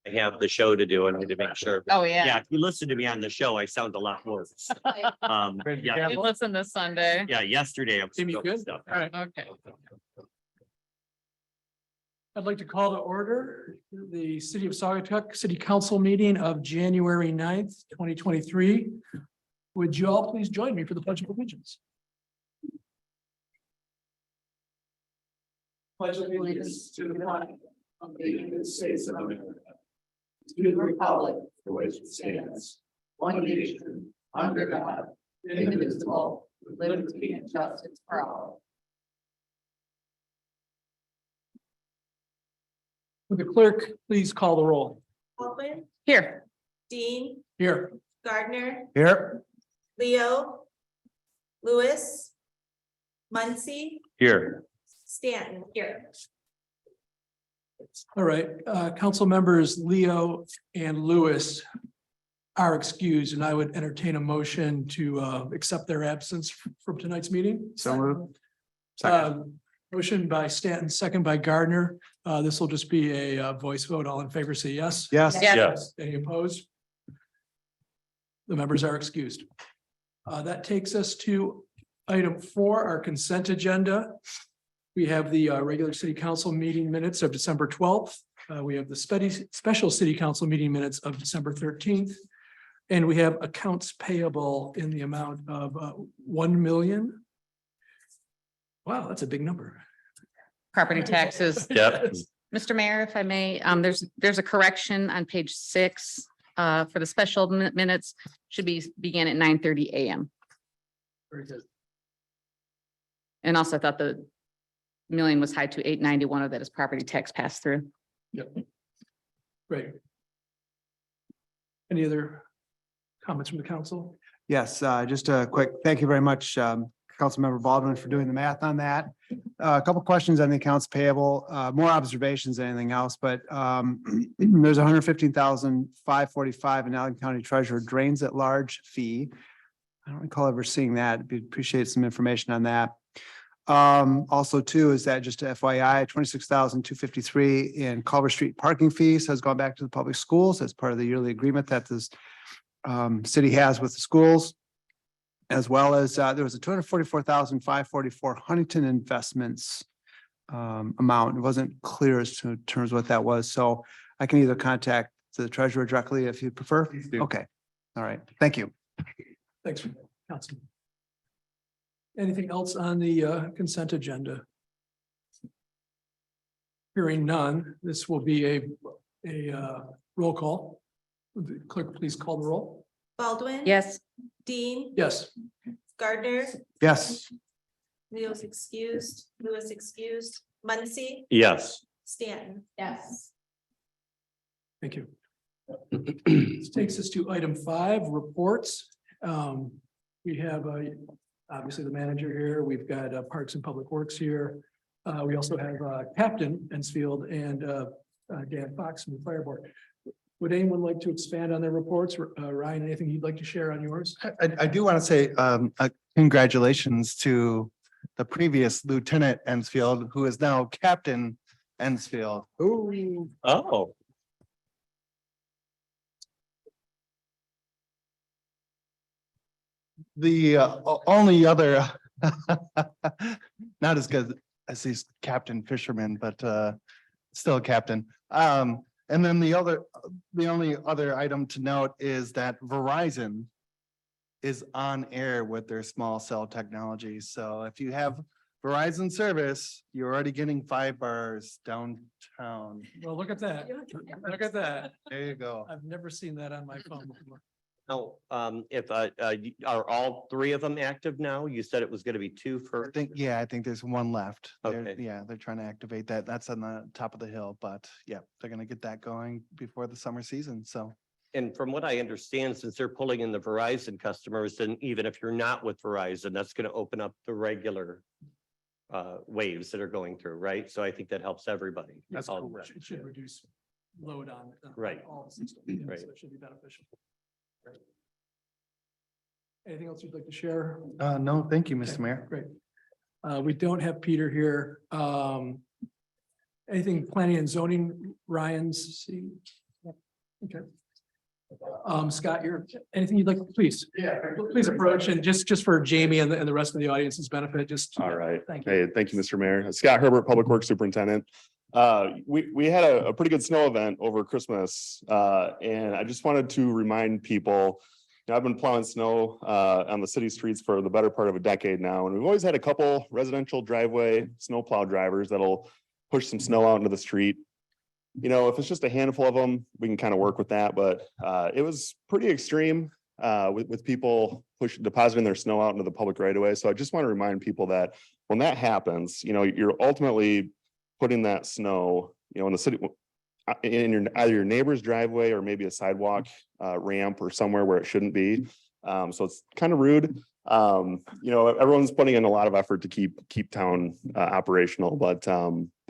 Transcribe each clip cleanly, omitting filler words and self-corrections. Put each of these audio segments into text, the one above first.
I have the show to do and I need to make sure. Oh, Yeah, yeah. if you listen to me on the show, I sound a lot worse. Yeah, Listen this Sunday. yeah, yesterday. I was Jimmy, doing good? stuff. All right. Okay. I'd like to call to order the City of Saugatuck City Council meeting of January 9th, 2023. Would you all please join me for the Pledge of Allegiance? Pledge of allegiance to the flag of the United States of America, to the republic for which it stands, one nation, under God, indivisible, with liberty and justice for all. Would the clerk please call the roll? Baldwin, Here. Dean, Here. Gardner, Here. Leo, Lewis, Muncy, Here. Stanton. Here. All right, council members Leo and Lewis are excused, and I would entertain a motion to accept their absence from tonight's meeting. So moved. Motion by Stanton, second by Gardner. This will just be a voice vote. All in favor, say yes. Yes. Yeah. Yes. Any opposed? The members are excused. That takes us to item 4, our consent agenda. We have the regular city council meeting minutes of December 12th. We have the special city council meeting minutes of December 13th. And we have accounts payable in the amount of 1 million. Wow, that's a big number. Property taxes. Yep. Mr. Mayor, if I may, there's a correction on page 6 for the special minutes should begin at 9:30 a.m. Very good. And also I thought the million was high to 891 of that is property tax pass through. Yep. Great. Any other comments from the council? Yes, just a quick, thank you very much, Councilmember Baldwin, for doing the math on that. A couple questions on the accounts payable, more observations than anything else, but there's 115,545 in Allen County Treasurer drains at large fee. I don't recall ever seeing that. Appreciate some information on that. Also too, is that just FYI, 26,253 in Culver Street parking fees has gone back to the public schools as part of the yearly agreement that this city has with the schools. As well as there was a 244,544 Huntington investments amount. It wasn't clear as to terms what that was. So I can either contact the treasurer directly if you prefer. Okay. All right. Thank you. Thanks, Councilman. Anything else on the consent agenda? Hearing none, this will be a roll call. Would the clerk please call the roll? Baldwin. Yes. Dean, Yes. Gardner, Yes. Leo's excused, Lewis excused, Muncy, Yes. Stanton. Yes. Thank you. This takes us to item 5, reports. We have obviously the manager here. We've got Parks and Public Works here. We also have Captain Ensfield and Dan Fox from the Fire Board. Would anyone like to expand on their reports? Ryan, anything you'd like to share on yours? I do want to say congratulations to the previous Lieutenant Ensfield, who is now Captain Ensfield. Oh, The only other, not as good as he's Captain Fisherman, but still a captain. And then the only other item to note is that Verizon is on air with their small cell technology. So if you have Verizon service, you're already getting 5 bars downtown. Well, look at that. Look at that. There you go. I've never seen that on my phone before. no, if, are all 3 of them active now? You said it was gonna be 2 I for, think there's one left. Okay. Yeah, they're trying to activate that. That's on the top of the hill, but yeah, they're gonna get that going before the summer season, so. and from what I understand, since they're pulling in the Verizon customers, then even if you're not with Verizon, that's gonna open up the regular waves that are going through, right? So I think that helps everybody. That's All cool. the rest. It should reduce load on Right. all the systems. Yeah, Right. So it should be beneficial. Great. Anything else you'd like to share? No, thank you, Mr. Okay, Mayor. Great. We don't have Peter here. Anything planning and zoning, Ryan's? Scott, anything you'd like, please? Yeah. Please approach and just for Jamie and the rest of the audience's benefit, just. All right. Thank you. Hey, thank you, Mr. Mayor. Scott Herbert, Public Works Superintendent. We had a pretty good snow event over Christmas, and I just wanted to remind people, I've been plowing snow on the city streets for the better part of a decade now, and we've always had a couple residential driveway snowplow drivers that'll push some snow out into the street. You know, if it's just a handful of them, we can kind of work with that, but it was pretty extreme with people depositing their snow out into the public right of way. So I just want to remind people that when that happens, you know, you're ultimately putting that snow, you know, in the city, in either your neighbor's driveway or maybe a sidewalk ramp or somewhere where it shouldn't be. So it's kind of rude. You know, everyone's putting in a lot of effort to keep town operational, but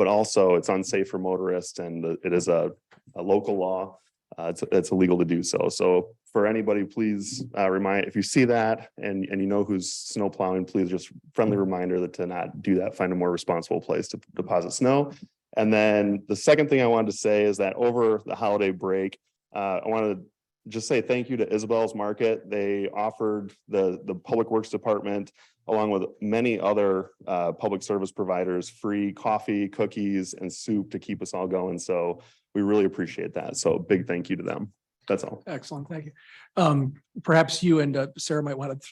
also it's unsafe for motorists, and it is a local law. It's illegal to do so. So for anybody, please remind, if you see that and you know who's snow plowing, please just friendly reminder that to not do that, find a more responsible place to deposit snow. And then the second thing I wanted to say is that over the holiday break, I wanted to just say thank you to Isabel's Market. They offered the Public Works Department, along with many other public service providers, free coffee, cookies, and soup to keep us all going. So we really appreciate that. So big thank you to them. That's all. Excellent, thank you. Perhaps you and Sarah might want to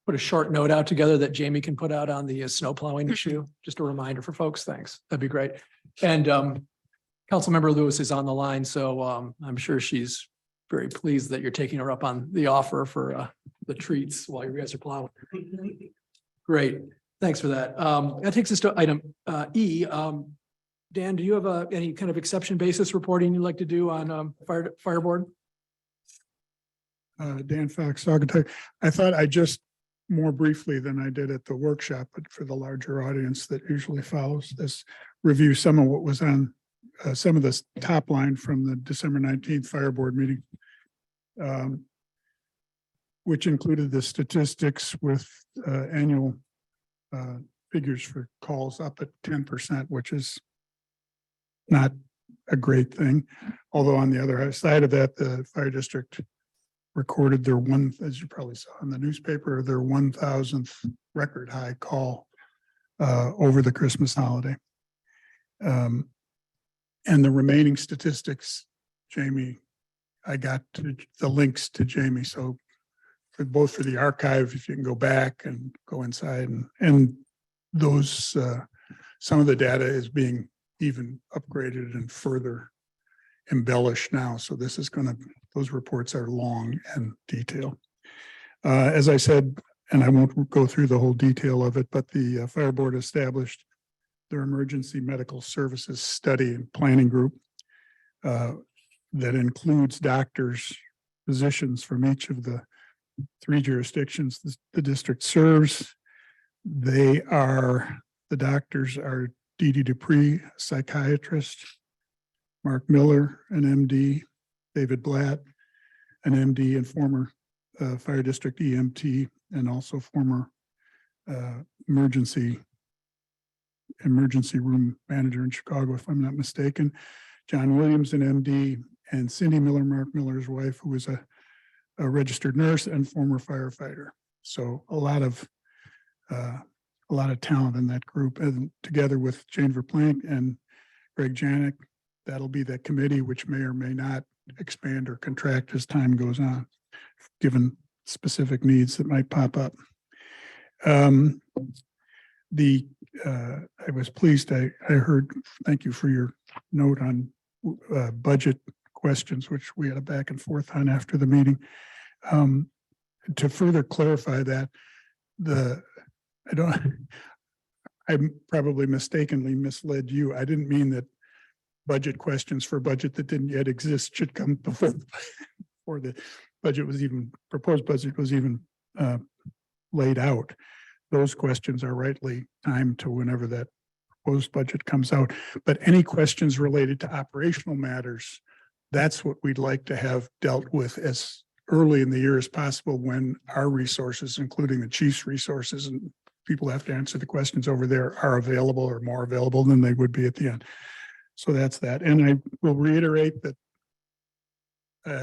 put a short note out together that Jamie can put out on the snow plowing issue. Just a reminder for folks. Thanks. That'd be great. And Councilmember Lewis is on the line, so I'm sure she's very pleased that you're taking her up on the offer for the treats while you guys are plowing. Great. Thanks for that. That takes us to item E. Dan, do you have any kind of exception basis reporting you'd like to do on fire board? Dan Fox, Saugatuck. I thought I just more briefly than I did at the workshop, but for the larger audience that usually follows this, review some of what was on some of the top line from the December 19th fire board meeting, which included the statistics with annual figures for calls up at 10%, which is not a great thing. Although on the other side of that, the fire district recorded their as you probably saw in the newspaper, their 1,000th record high call over the Christmas holiday. And the remaining statistics, Jamie, I got the links to Jamie. So for both for the archive, if you can go back and go inside and those, some of the data is being even upgraded and further embellished now. So this is those reports are long and detailed. As I said, and I won't go through the whole detail of it, but the fire board established their emergency medical services study and planning group that includes doctors, physicians from each of the 3 jurisdictions the district serves. The doctors are Dee Dee Dupree, psychiatrist, Mark Miller, an MD, David Blatt, an MD and former fire district EMT, and also former emergency room manager in Chicago, if I'm not mistaken. John Williams, an MD, and Cindy Miller, Mark Miller's wife, who was a registered nurse and former firefighter. So a lot of talent in that group, and together with Jane Verplank and Greg Janik, that'll be that committee, which may or may not expand or contract as time goes on, given specific needs that might pop up. I was pleased. I heard, thank you for your note on budget questions, which we had a back and forth on after the meeting. To further clarify that, I probably mistakenly misled you. I didn't mean that budget questions for budget that didn't yet exist should come before the budget was even, proposed budget was even laid out. Those questions are rightly timed to whenever that proposed budget comes out. But any questions related to operational matters, that's what we'd like to have dealt with as early in the year as possible, when our resources, including the chief's resources, and people have to answer the questions over there, are available or more available than they would be at the end. So that's that. And I will reiterate that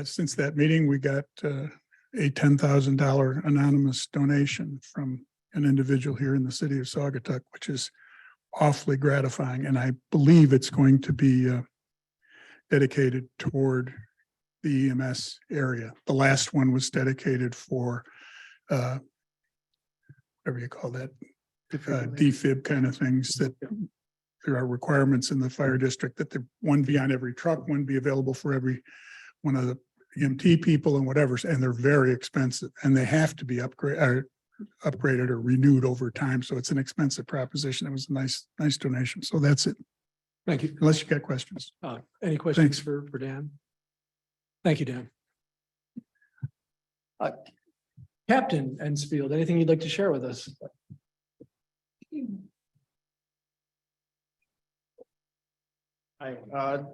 since that meeting, we got a $10,000 anonymous donation from an individual here in the city of Saugatuck, which is awfully gratifying. And I believe it's going to be dedicated toward the EMS area. The last one was dedicated for whatever you call that, defib kind of things, that there are requirements in the fire district that the one be on every truck, one be available for every one of the EMT people and whatever, and they're very expensive and they have to be upgraded or renewed over time. So it's an expensive proposition. It was a nice donation. So that's it. Thank you. Unless you got questions. Any questions Thanks. for Dan? Thank you, Dan. Captain Ensfield, anything you'd like to share with us?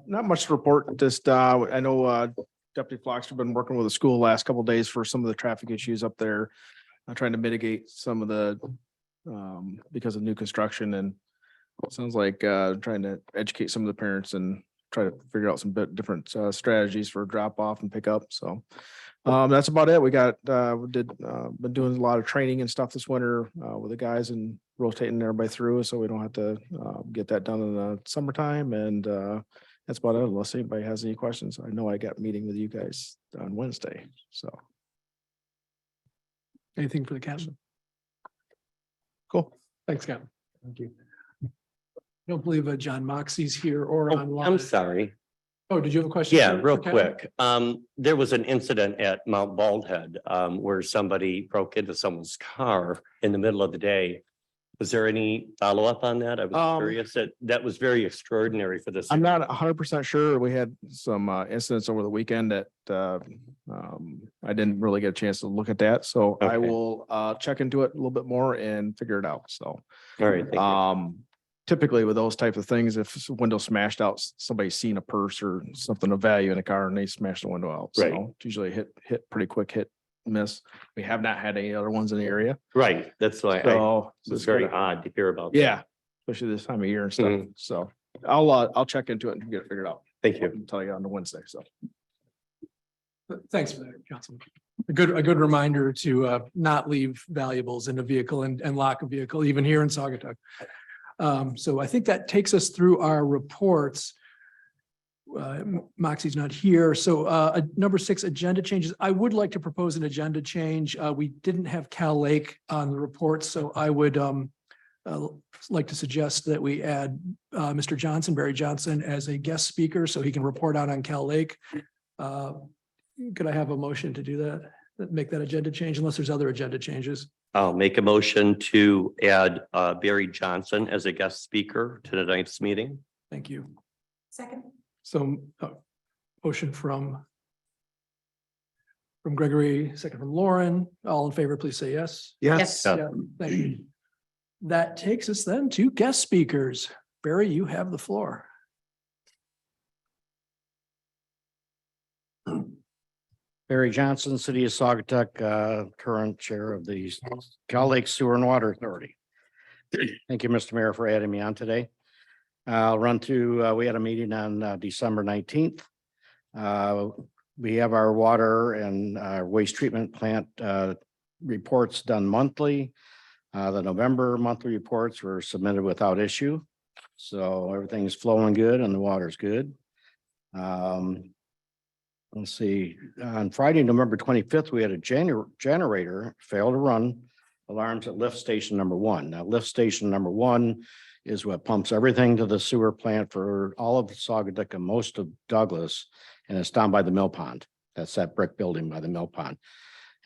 Not much to report, just, I know, Deputy Floxter been working with the school the last couple of days for some of the traffic issues up there. Trying to mitigate some of the, because of new construction, and it sounds like, trying to educate some of the parents and try to figure out some different, strategies for drop off and pick up, so. That's about it. We got, been doing a lot of training and stuff this winter, with the guys and rotating everybody through, so we don't have to, get that done in the summertime, and, that's about it, unless anybody has any questions. I know I got a meeting with you guys on Wednesday, so. Anything for the captain? Cool. Thanks, Captain. Thank you. I don't believe John Moxie's here or Oh, online. I'm sorry. Oh, did you have a question? Yeah, for real Captain? quick. There was an incident at Mount Baldhead, where somebody broke into someone's car in the middle of the day. Was there any follow-up on that? I was curious. That was very extraordinary for this. I'm not 100% sure. We had some incidents over the weekend that I didn't really get a chance to look at that. So I Okay. will check into it a little bit more and figure it out. So All right. Thank you. typically with those type of things, if a window smashed out, somebody's seen a purse or something of value in a car and they smash the window out. Right. So it's usually hit pretty quick, hit miss. We have not had any other ones in the area. Right. That's why So it was very odd to hear about. that. yeah, especially this time of year and stuff. Mhm. So I'll check into it and get it figured out. Thank you. Until I get on to Wednesday. So. Thanks for that, Councilman. A good reminder to not leave valuables in a vehicle and lock a vehicle, even here in Saugatuck. So I think that takes us through our reports. Moxie's not here. So number 6, agenda changes. I would like to propose an agenda change. We didn't have Cal Lake on the report, so I would like to suggest that we add Mr. Johnson, Barry Johnson, as a guest speaker so he can report out on Cal Lake. Could I have a motion to do that? Make that agenda change unless there's other agenda changes? I'll make a motion to add Barry Johnson as a guest speaker to tonight's meeting. Thank you. Second. So motion from Gregory, second from Lauren. All in favor, please say yes. Yes. Yeah. Yeah, thank you. That takes us then to guest speakers. Barry, you have the floor. Barry Johnson, City of Saugatuck, current chair of the Cal Lake Sewer and Water Authority. Thank you, Mr. Mayor, for adding me on today. I'll run through, we had a meeting on December 19th. We have our water and waste treatment plant reports done monthly. The November monthly reports were submitted without issue. So everything's flowing good and the water's good. Let's see, on Friday, November 25th, we had a generator fail to run alarms at lift station number 1. Now, lift station number 1 is what pumps everything to the sewer plant for all of Saugatuck and most of Douglas. And it's down by the mill pond. That's that brick building by the mill pond.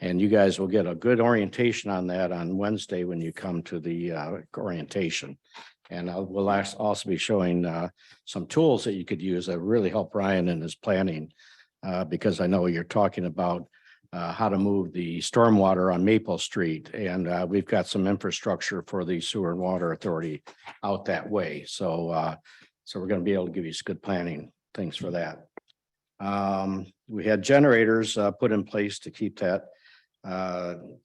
And you guys will get a good orientation on that on Wednesday when you come to the orientation. And we'll also be showing some tools that you could use that really help Brian in his planning. Because I know you're talking about how to move the stormwater on Maple Street. And we've got some infrastructure for the Sewer and Water Authority out that way. So so we're going to be able to give you some good planning things for that. We had generators put in place to keep that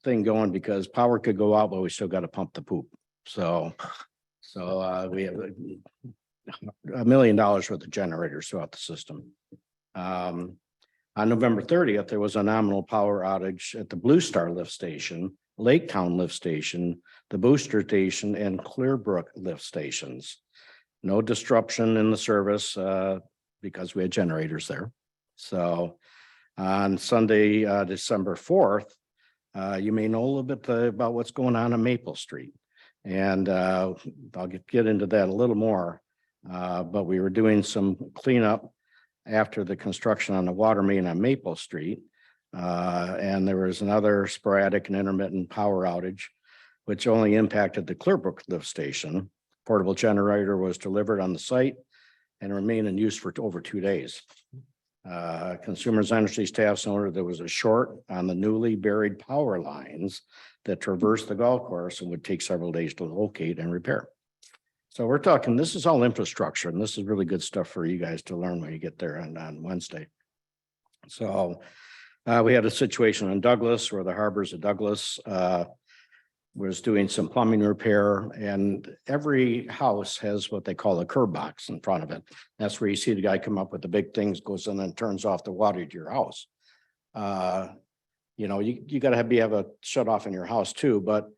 thing going because power could go out, but we still got to pump the poop. So we have $1 million worth of generators throughout the system. On November thirtieth, there was a nominal power outage at the Blue Star lift station, Lake Town lift station, the Booster Station, and Clearbrook lift stations. No disruption in the service because we had generators there. So on Sunday, December 4th, you may know a little bit about what's going on Maple Street. And I'll get into that a little more. But we were doing some cleanup after the construction on the water main on Maple Street. And there was another sporadic and intermittent power outage, which only impacted the Clearbrook lift station. Portable generator was delivered on the site and remained in use for over 2 days. Consumers Energy staff noted there was a short on the newly buried power lines that traversed the golf course and would take several days to locate and repair. So we're talking, this is all infrastructure, and this is really good stuff for you guys to learn when you get there on Wednesday. So we had a situation in Douglas where the Harbors of Douglas was doing some plumbing repair, and every house has what they call a curb box in front of it. That's where you see the guy come up with the big things, goes in and turns off the water to your house. You know, you gotta have a shut off in your house too, but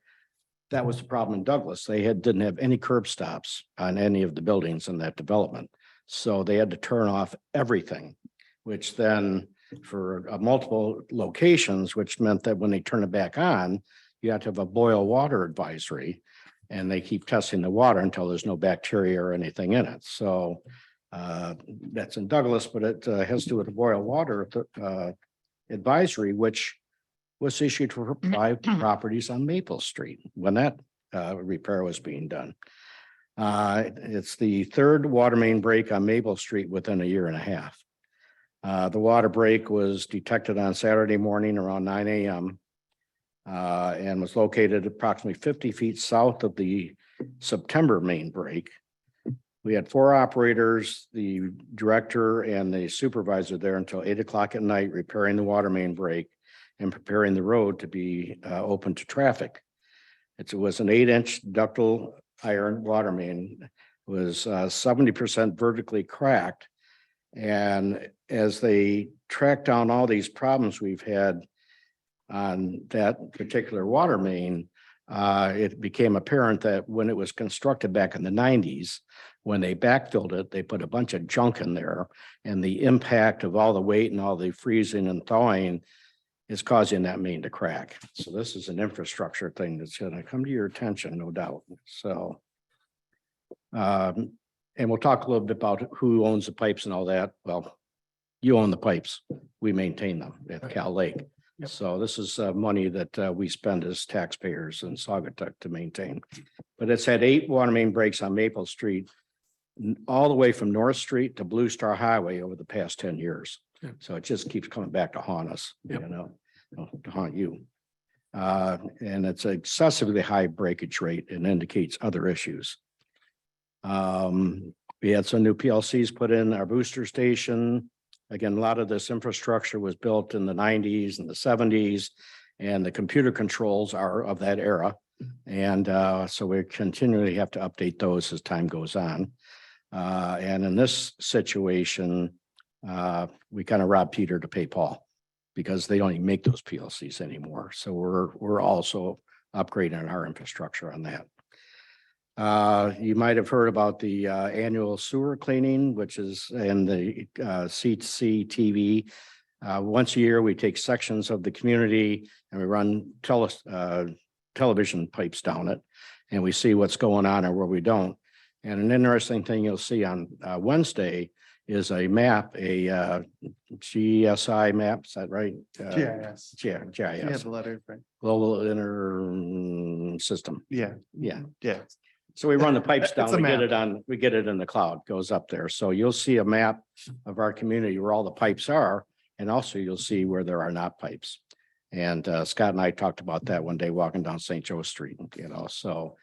that was the problem in Douglas. They didn't have any curb stops on any of the buildings in that development. So they had to turn off everything, which then for multiple locations, which meant that when they turn it back on, you have to have a boil water advisory, and they keep testing the water until there's no bacteria or anything in it. So that's in Douglas, but it has to do with the boil water advisory, which was issued for 5 properties on Maple Street when that repair was being done. It's the 3rd water main break on Maple Street within a year and a half. The water break was detected on Saturday morning around 9 a.m. And was located approximately 50 feet south of the September main break. We had 4 operators, the director and the supervisor there until 8 o'clock at night, repairing the water main break and preparing the road to be open to traffic. It was an 8-inch ductile iron water main, was 70% vertically cracked. And as they tracked down all these problems we've had on that particular water main, it became apparent that when it was constructed back in the 90s, when they backfilled it, they put a bunch of junk in there, and the impact of all the weight and all the freezing and thawing is causing that main to crack. So this is an infrastructure thing that's going to come to your attention, no doubt. So, and we'll talk a little bit about who owns the pipes and all that. Well, you own the pipes. We maintain them at Cal Lake. Yep. So this is money that we spend as taxpayers in Saugatuck to maintain. But it's had 8 water main breaks on Maple Street, all the way from North Street to Blue Star Highway over the past 10 years. Yep. So it just keeps coming back to haunt us, Yep. you know, to haunt you. And it's an excessively high breakage rate and indicates other issues. We had some new PLCs put in our booster station. Again, a lot of this infrastructure was built in the 90s and the 70s, and the computer controls are of that era. And so we continually have to update those as time goes on. And in this situation, we kind of robbed Peter to pay Paul, because they don't even make those PLCs anymore. So we're also upgrading our infrastructure on that. You might have heard about the annual sewer cleaning, which is in the C2C TV. Once a year, we take sections of the community and we run television pipes down it, and we see what's going on or where we don't. And an interesting thing you'll see on Wednesday is a map, a GSI map, is that right? GIS. Yeah, Yeah, GIS, the letter, right? Global Inter System. Yeah, Yeah. yeah. So we run the pipes down, It's a we get map. it on, we get it in the cloud, goes up there. So you'll see a map of our community where all the pipes are, and also you'll see where there are not pipes. And Scott and I talked about that one day walking down St. Joe Street, you know, so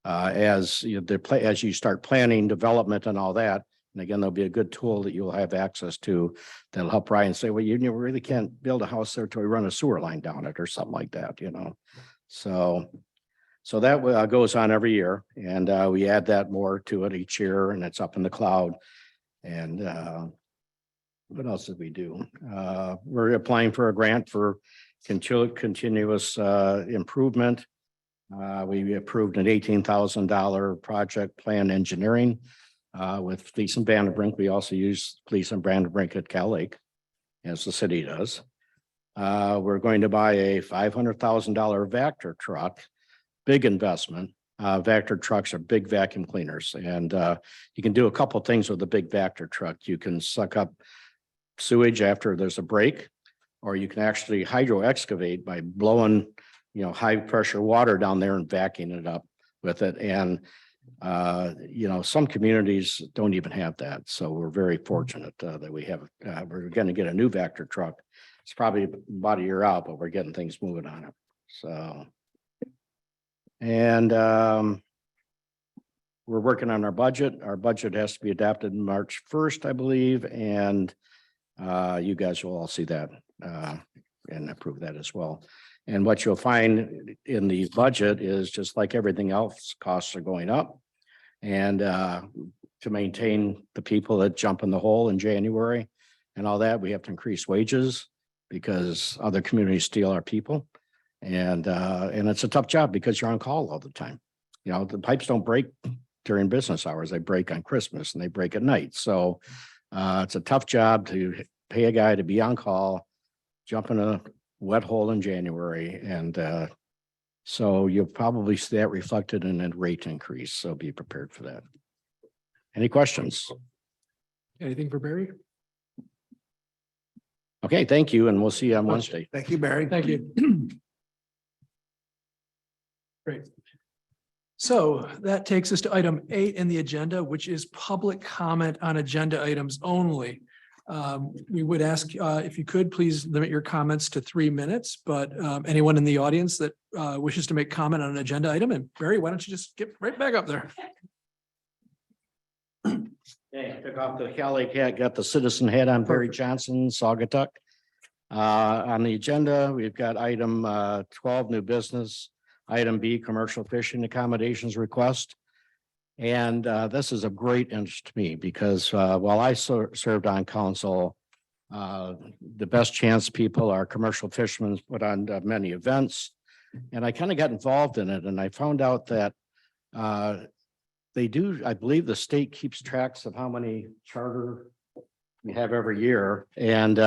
as you start planning development and all that, and again, there'll be a good tool that you'll have access to that'll help Ryan say, well, you really can't build a house there till we run a sewer line down it or something like that, you know. So that goes on every year, and we add that more to it each year, and it's up in the cloud. And what else did we do? We're applying for a grant for continuous improvement. We approved an $18,000 project plan engineering with Fleece and Vanderbrink. We also use Fleece and Vanderbrink at Cal Lake, as the city does. We're going to buy a $500,000 Vector truck, big investment. Vector trucks are big vacuum cleaners, and you can do a couple of things with a big Vector truck. You can suck up sewage after there's a break, or you can actually hydro excavate by blowing, high pressure water down there and vacuuming it up with it. And some communities don't even have that. So we're very fortunate that we have, we're going to get a new Vector truck. It's probably about a year out, but we're getting things moving on it. So, and we're working on our budget. Our budget has to be adopted March 1st, I believe. And you guys will all see that and approve that as well. And what you'll find in the budget is just like everything else, costs are going up. And to maintain the people that jump in the hole in January and all that, we have to increase wages because other communities steal our people. And it's a tough job because you're on call all the time. The pipes don't break during business hours. They break on Christmas and they break at night. So it's a tough job to pay a guy to be on call, jump in a wet hole in January. And so you'll probably see that reflected in a rate increase. So be prepared for that. Any questions? Anything for Barry? Okay, thank you. And we'll see you on Wednesday. Thank you, Barry. Thank you. Great. So that takes us to item 8 in the agenda, which is public comment on agenda items only. We would ask if you could please limit your comments to 3 minutes, but anyone in the audience that wishes to make comment on an agenda item, and Barry, why don't you just get right back up there? Okay, took off the Cal Lake hat, got the citizen hat on. Barry Johnson, Saugatuck. On the agenda, we've got item 12, new business. Item B, commercial fishing accommodations request. And this is of great interest to me because while I served on council, the best chance people are commercial fishermen, put on many events. And I kind of got involved in it and I found out that they do, I believe the state keeps tracks of how many charter we have every year. And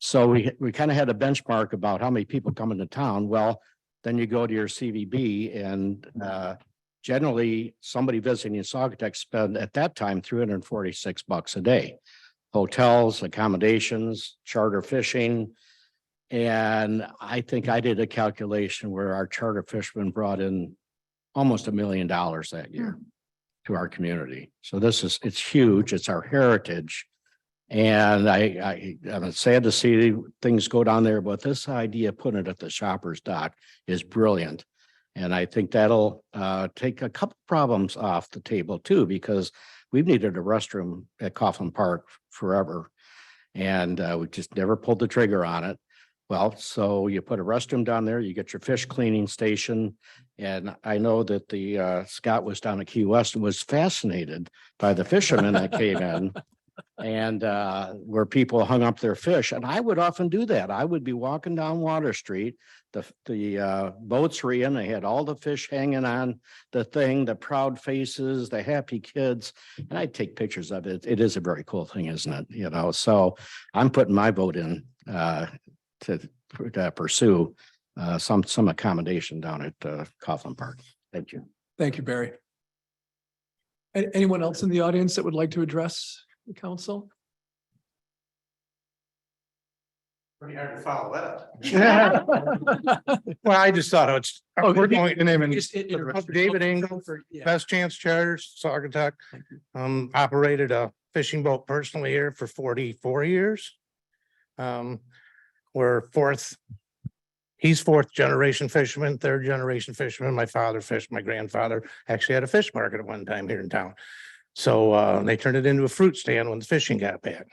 so we kind of had a benchmark about how many people come into town. Well, then you go to your CVB and generally somebody visiting Saugatuck spend at that time $346 a day. Hotels, accommodations, charter fishing. And I think I did a calculation where our charter fishermen brought in almost $1 million that year to our community. So it's huge. It's our heritage. And I'm sad to see things go down there, but this idea of putting it at the shopper's dock is brilliant. And I think that'll take a couple problems off the table too, because we've needed a restroom at Coughlin Park forever. And we just never pulled the trigger on it. Well, so you put a restroom down there, you get your fish cleaning station. And I know that the Scott was down at Key West and was fascinated by the fishermen that came in. And where people hung up their fish. And I would often do that. I would be walking down Water Street, the boats were in, they had all the fish hanging on the thing, the proud faces, the happy kids. And I'd take pictures of it. It is a very cool thing, isn't it? So I'm putting my vote in to pursue some accommodation down at Coughlin Park. Thank you. Thank you, Barry. Anyone else in the audience that would like to address the council? Pretty hard to follow that. Well, I just thought it's, we're going to name it David Engel, Best Chance Charters, Saugatuck. Operated a fishing boat personally here for 44 years. We're he's fourth generation fisherman, third generation fisherman. My father fished, my grandfather actually had a fish market at one time here in town. So they turned it into a fruit stand when the fishing got bad.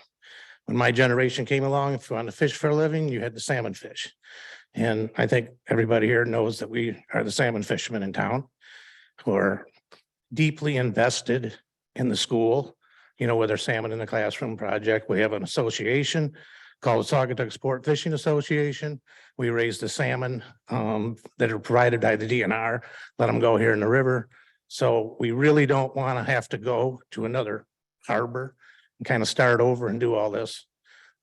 When my generation came along, if you want to fish for a living, you had to salmon fish. And I think everybody here knows that we are the salmon fishermen in town who are deeply invested in the school, you know, with our Salmon in the Classroom project. We have an association called the Saugatuck Sport Fishing Association. We raise the salmon that are provided by the DNR, let them go here in the river. So we really don't want to have to go to another harbor and kind of start over and do all this.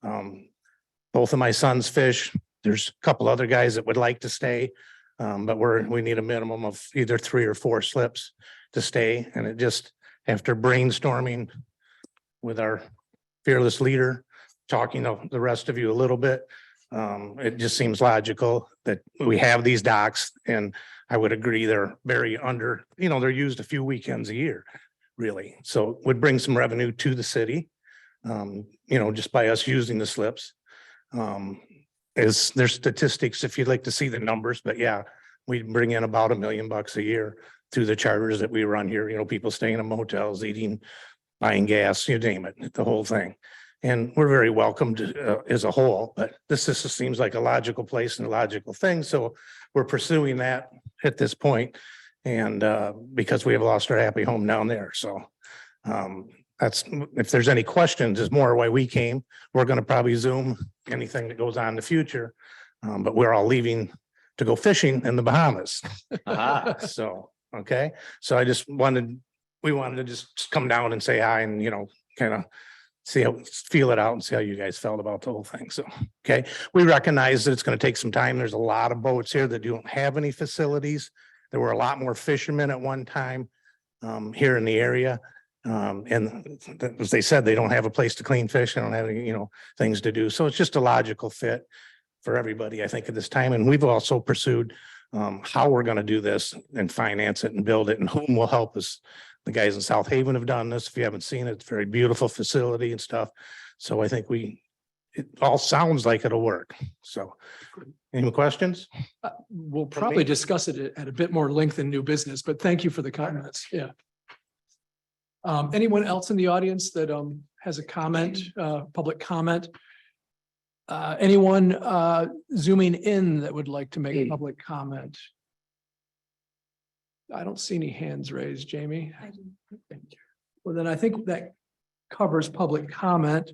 Both of my sons fish. There's a couple other guys that would like to stay. But we need a minimum of either 3 or 4 slips to stay. And it just, after brainstorming with our fearless leader, talking to the rest of you a little bit, it just seems logical that we have these docks, and I would agree they're very under, you know, they're used a few weekends a year, really. So it would bring some revenue to the city, you know, just by us using the slips. There's statistics if you'd like to see the numbers, but yeah, we bring in about $1 million a year through the charters that we run here. You know, people staying in motels, eating, buying gas, you name it, the whole thing. And we're very welcomed as a whole, but this just seems like a logical place and a logical thing. So we're pursuing that at this point. And because we have lost our happy home down there. So that's, if there's any questions, is more why we came. We're going to probably Zoom anything that goes on in the future. But we're all leaving to go fishing in the Bahamas. So, okay. So we wanted to just come down and say hi and, you know, kind of feel it out and see how you guys felt about the whole thing. So, okay. We recognize that it's going to take some time. There's a lot of boats here that don't have any facilities. There were a lot more fishermen at one time here in the area. And as they said, they don't have a place to clean fish. They don't have any, you know, things to do. So it's just a logical fit for everybody, I think, at this time. And we've also pursued how we're going to do this and finance it and build it and whom will help us. The guys in South Haven have done this. If you haven't seen it, it's a very beautiful facility and stuff. So I think it all sounds like it'll work. So any questions? We'll probably discuss it at a bit more length in new business, but thank you for the comments. Yeah. Anyone else in the audience that has a comment, public comment? Anyone zooming in that would like to make a public comment? I don't see any hands raised, Jamie. Thank you. Well, then I think that covers public comment.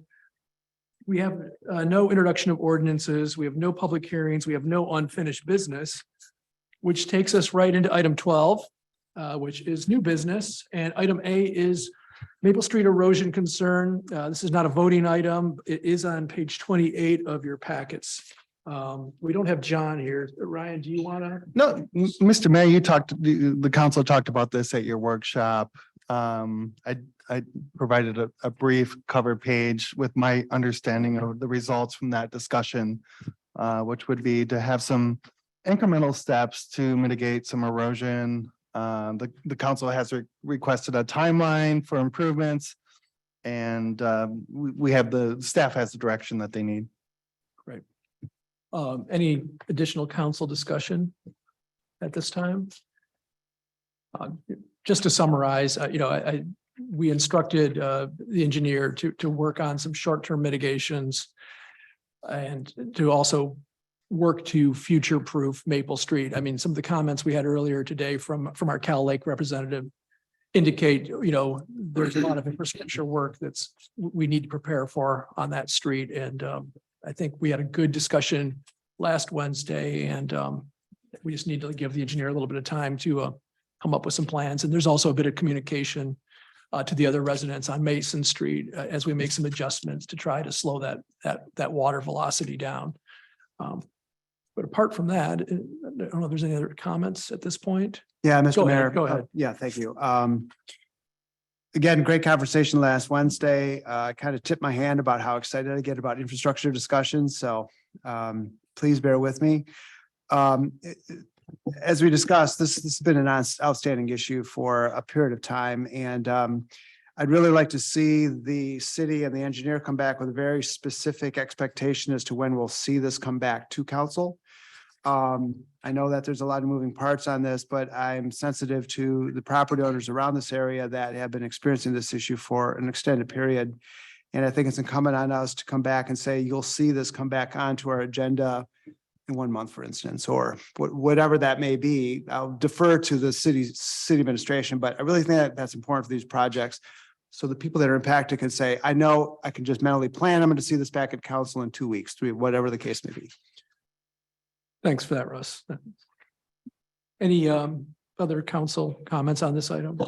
We have no introduction of ordinances. We have no public hearings. We have no unfinished business, which takes us right into item 12, which is new business. And item A is Maple Street erosion concern. This is not a voting item. It is on page 28 of your packets. We don't have John here. Ryan, do you want to? No, Mr. Mayor, the council talked about this at your workshop. I provided a brief cover page with my understanding of the results from that discussion, which would be to have some incremental steps to mitigate some erosion. The council has requested a timeline for improvements, and we have the staff has the direction that they need. Great. Any additional council discussion at this time? Just to summarize, we instructed the engineer to work on some short-term mitigations and to also work to future-proof Maple Street. I mean, some of the comments we had earlier today from our Cal Lake representative indicate, there's a lot of infrastructure work we need to prepare for on that street. And I think we had a good discussion last Wednesday, and we just need to give the engineer a little bit of time to come up with some plans. And there's also a bit of communication to the other residents on Mason Street as we make some adjustments to try to slow that water velocity down. But apart from that, I don't know if there's any other comments at this point. Yeah, Mr. Mayor. Go ahead. Yeah, thank you. Again, great conversation last Wednesday. I kind of tipped my hand about how excited I get about infrastructure discussions. So please bear with me. As we discussed, this has been an outstanding issue for a period of time. And I'd really like to see the city and the engineer come back with a very specific expectation as to when we'll see this come back to council. I know that there's a lot of moving parts on this, but I'm sensitive to the property owners around this area that have been experiencing this issue for an extended period. And I think it's incumbent on us to come back and say, you'll see this come back onto our agenda in 1 month, for instance, or whatever that may be. I'll defer to the city administration, but I really think that that's important for these projects. So the people that are impacted can say, I know I can just mentally plan, I'm going to see this back at council in 2 weeks, 3, whatever the case may be. Thanks for that, Russ. Any other council comments on this item?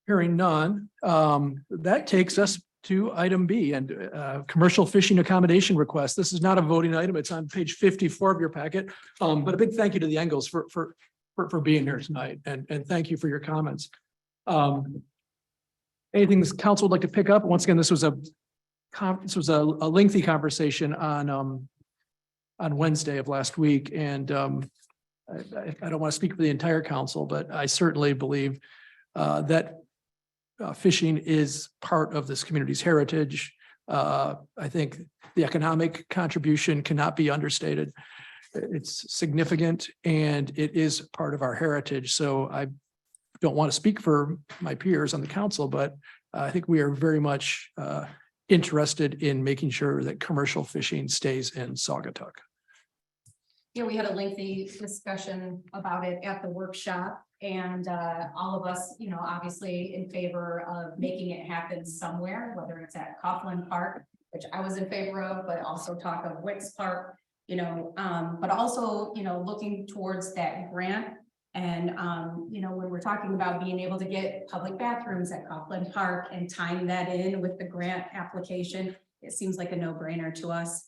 Hearing none, that takes us to item B and commercial fishing accommodation request. This is not a voting item. It's on page 54 of your packet. But a big thank you to the Engels for being here tonight and thank you for your comments. Anything this council would like to pick up? Once again, this was a lengthy conversation on Wednesday of last week, and I don't want to speak for the entire council, but I certainly believe that fishing is part of this community's heritage. I think the economic contribution cannot be understated. It's significant and it is part of our heritage. So I don't want to speak for my peers on the council, but I think we are very much interested in making sure that commercial fishing stays in Saugatuck. Yeah, we had a lengthy discussion about it at the workshop, and all of us, you know, obviously in favor of making it happen somewhere, whether it's at Coughlin Park, which I was in favor of, but also talk of Wicks Park, you know, but also, you know, looking towards that grant. And, you know, when we're talking about being able to get public bathrooms at Coughlin Park and tying that in with the grant application, it seems like a no-brainer to us.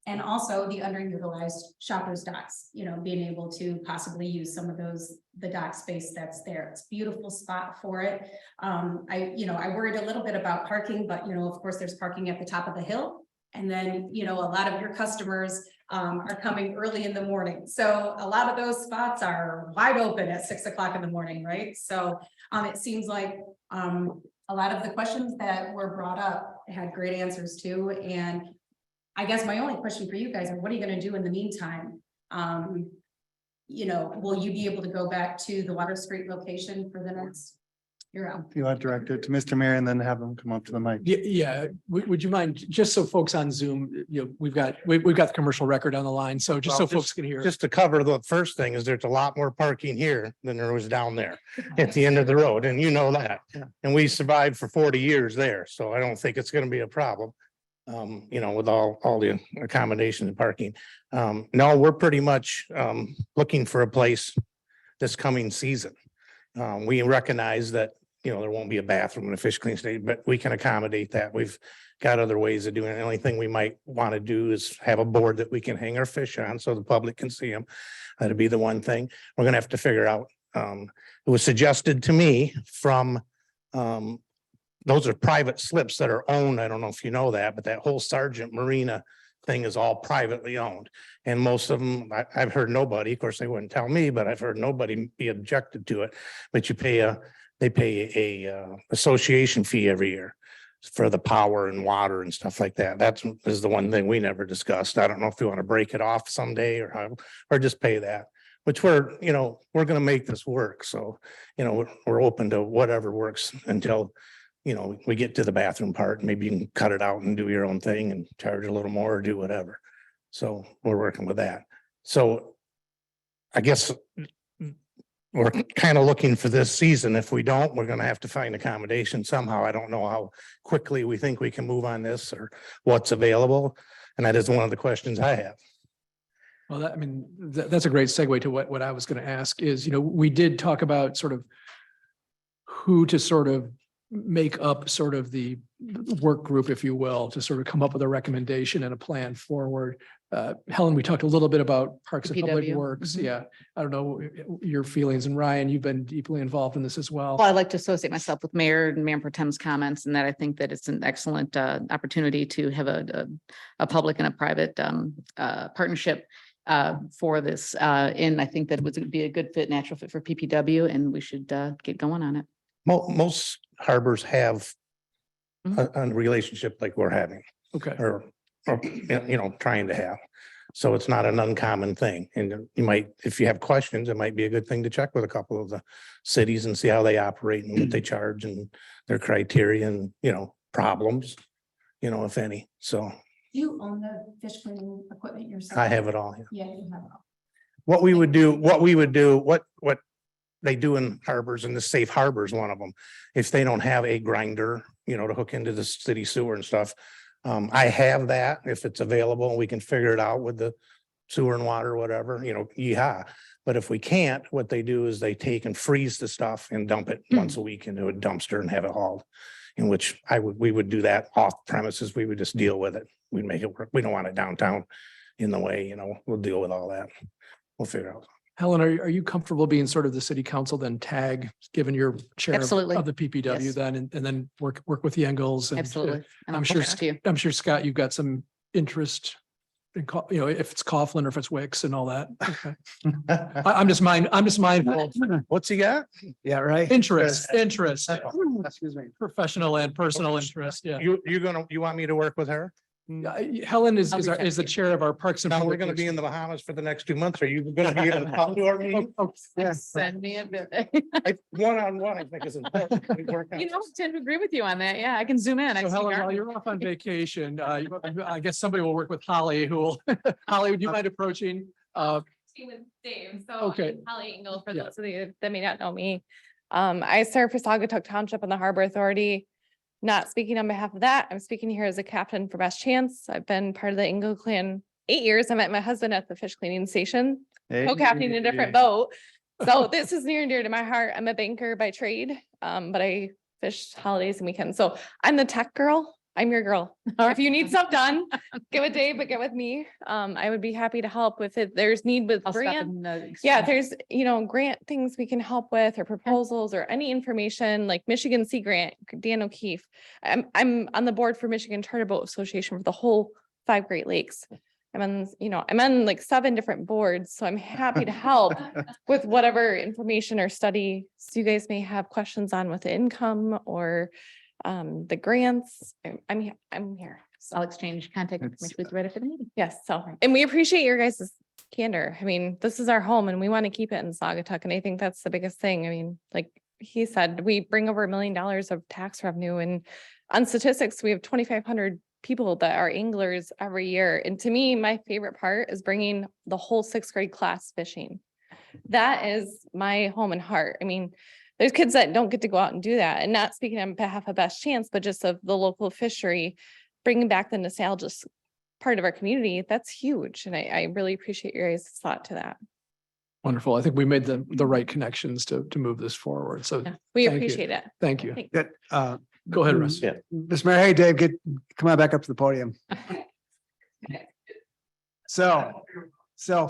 And also the underutilized shoppers docks, you know, being able to possibly use some of the dock space that's there. It's a beautiful spot for it. I worried a little bit about parking, but, you know, of course, there's parking at the top of the hill. And then, you know, a lot of your customers are coming early in the morning. So a lot of those spots are wide open at 6 o'clock in the morning, right? So it seems like a lot of the questions that were brought up had great answers too. And I guess my only question for you guys are, what are you going to do in the meantime? You know, will you be able to go back to the Water Street location for the next year out? If you want to direct it to Mr. Mayor and then have him come up to the mic. Yeah. Would you mind, just so folks on Zoom, you know, we've got the commercial record on the line. So just so Well, folks can hear. Just to cover the first thing is there's a lot more parking here than there was down there at the end of the road, and you know that. Yeah. And we survived for 40 years there, so I don't think it's gonna be a problem. You know, with all the accommodation and parking. No, we're pretty much looking for a place this coming season. We recognize that, you know, there won't be a bathroom in a fish clean state, but we can accommodate that. We've got other ways of doing it. The only thing we might want to do is have a board that we can hang our fish on so the public can see them. That'd be the one thing. We're gonna have to figure out. It was suggested to me from those are private slips that are owned. I don't know if you know that, but that whole Sargent Marina thing is all privately owned. And most of them, I've heard nobody, of course, they wouldn't tell me, but I've heard nobody be objected to it. But they pay a association fee every year for the power and water and stuff like that. Is the one thing we never discussed. I don't know if we want to break it off someday or how, or just pay that, which we're going to make this work. So, you know, we're open to whatever works until, you know, we get to the bathroom part. Maybe you can cut it out and do your own thing and charge a little more or do whatever. So we're working with that. So I guess we're kind of looking for this season. If we don't, we're going to have to find accommodation somehow. I don't know how quickly we think we can move on this or what's available. And that is one of the questions I have. Well, that's a great segue to what I was going to ask is, you know, we did talk about sort of who to sort of make up sort of the work group, if you will, to sort of come up with a recommendation and a plan forward. Helen, we talked a little bit about Parks and Public DPW. Works. Yeah. I don't know your feelings, and Ryan, you've been deeply involved in this as well. Well, I like to associate myself with Mayor and Mayor Pro Tem's comments, and that I think that it's an excellent opportunity to have a public and a private partnership for this. And I think that would be a good fit, natural fit for PPW, and we should get going on it. Most harbors have a relationship like we're having. Okay. Or, you know, trying to have. So it's not an uncommon thing. And you might, if you have questions, it might be a good thing to check with a couple of the cities and see how they operate and what they charge and their criteria and, you know, problems, you know, if any. So You own the fish cleaning equipment yourself? I have it all. Yeah, you have it all. What the they do in harbors, and the safe harbor is one of them. If they don't have a grinder, to hook into the city sewer and stuff. I have that if it's available and we can figure it out with the sewer and water, or whatever, yeah. But if we can't, what they do is they take and freeze the stuff and dump it once a week into a dumpster and have it hauled. In which we would do that off premises. We would just deal with it. We'd make it work. We don't want it downtown in the way, we'll deal with all that. We'll figure it out. Helen, are you comfortable being sort of the city council then tag, given your chair of- Absolutely. of the PPW Yes. then, and then work with the Engels? And, Absolutely. And I'm I'll sure, come back to you. I'm sure, Scott, you've got some interest in, if it's Coughlin or if it's Wicks and all that. Okay. I'm just mindful. What's he got? Yeah, right. Interest, Excuse me. professional and personal interest, yeah. You want me to work with her? Helen is, I'll is reach our- out is to the you. chair of our Parks and. Now, we're Public gonna Works. be in the Bahamas for the next 2 months. Are you gonna be able to come to our meeting? Send me a bit. One-on-one, I think is important. We work out. I tend to agree with you on that. Yeah, I can zoom in. I So see Helen, while Garden. you're off on vacation, I guess somebody will work with Holly who will, Holly, would you mind approaching? With Dave, so Okay. I'm Holly Engel, for Yeah. those of you that may not know me. I serve for Saugatuck Township and the Harbor Authority. Not speaking on behalf of that, I'm speaking here as a captain for Best Chance. I've been part of the Engel clan 8 years. I met my husband at the fish cleaning station, co-captaining a different boat. So this is near and dear to my heart. I'm a banker by trade, but I fish holidays and weekends. So I'm the tech girl. I'm your girl. If you need stuff done, get with Dave, but get with me. I would be happy to help with it. There's need with I'll stop grant. in the Yeah, exchange. there's, grant things we can help with or proposals or any information like Michigan Sea Grant, Dan O'Keefe. I'm on the board for Michigan Charter Boat Association for the whole 5 Great Lakes. I'm on like 7 different boards, so I'm happy to help with whatever information or study you guys may have questions on with the income or the grants. I'm here. I'll exchange contact information with you right after the meeting. Yes, and we appreciate your guys' candor. This is our home and we want to keep it in Saugatuck. And I think that's the biggest thing. Like he said, we bring over $1 million of tax revenue, and on statistics, we have 2,500 people that are anglers every year. And to me, my favorite part is bringing the whole 6th grade class fishing. That is my home and heart. There's kids that don't get to go out and do that, and not speaking on behalf of Best Chance, but just of the local fishery, bringing back the nostalgia part of our community. That's huge. And I really appreciate your guys' thought to that. Wonderful. I think we made the right connections to move this forward. So Yeah, we Thank you. appreciate it. thank you. Thanks. Good. Go ahead, Russ. Yeah. Mr. Mayor, hey, Dave, come on back up to the podium. So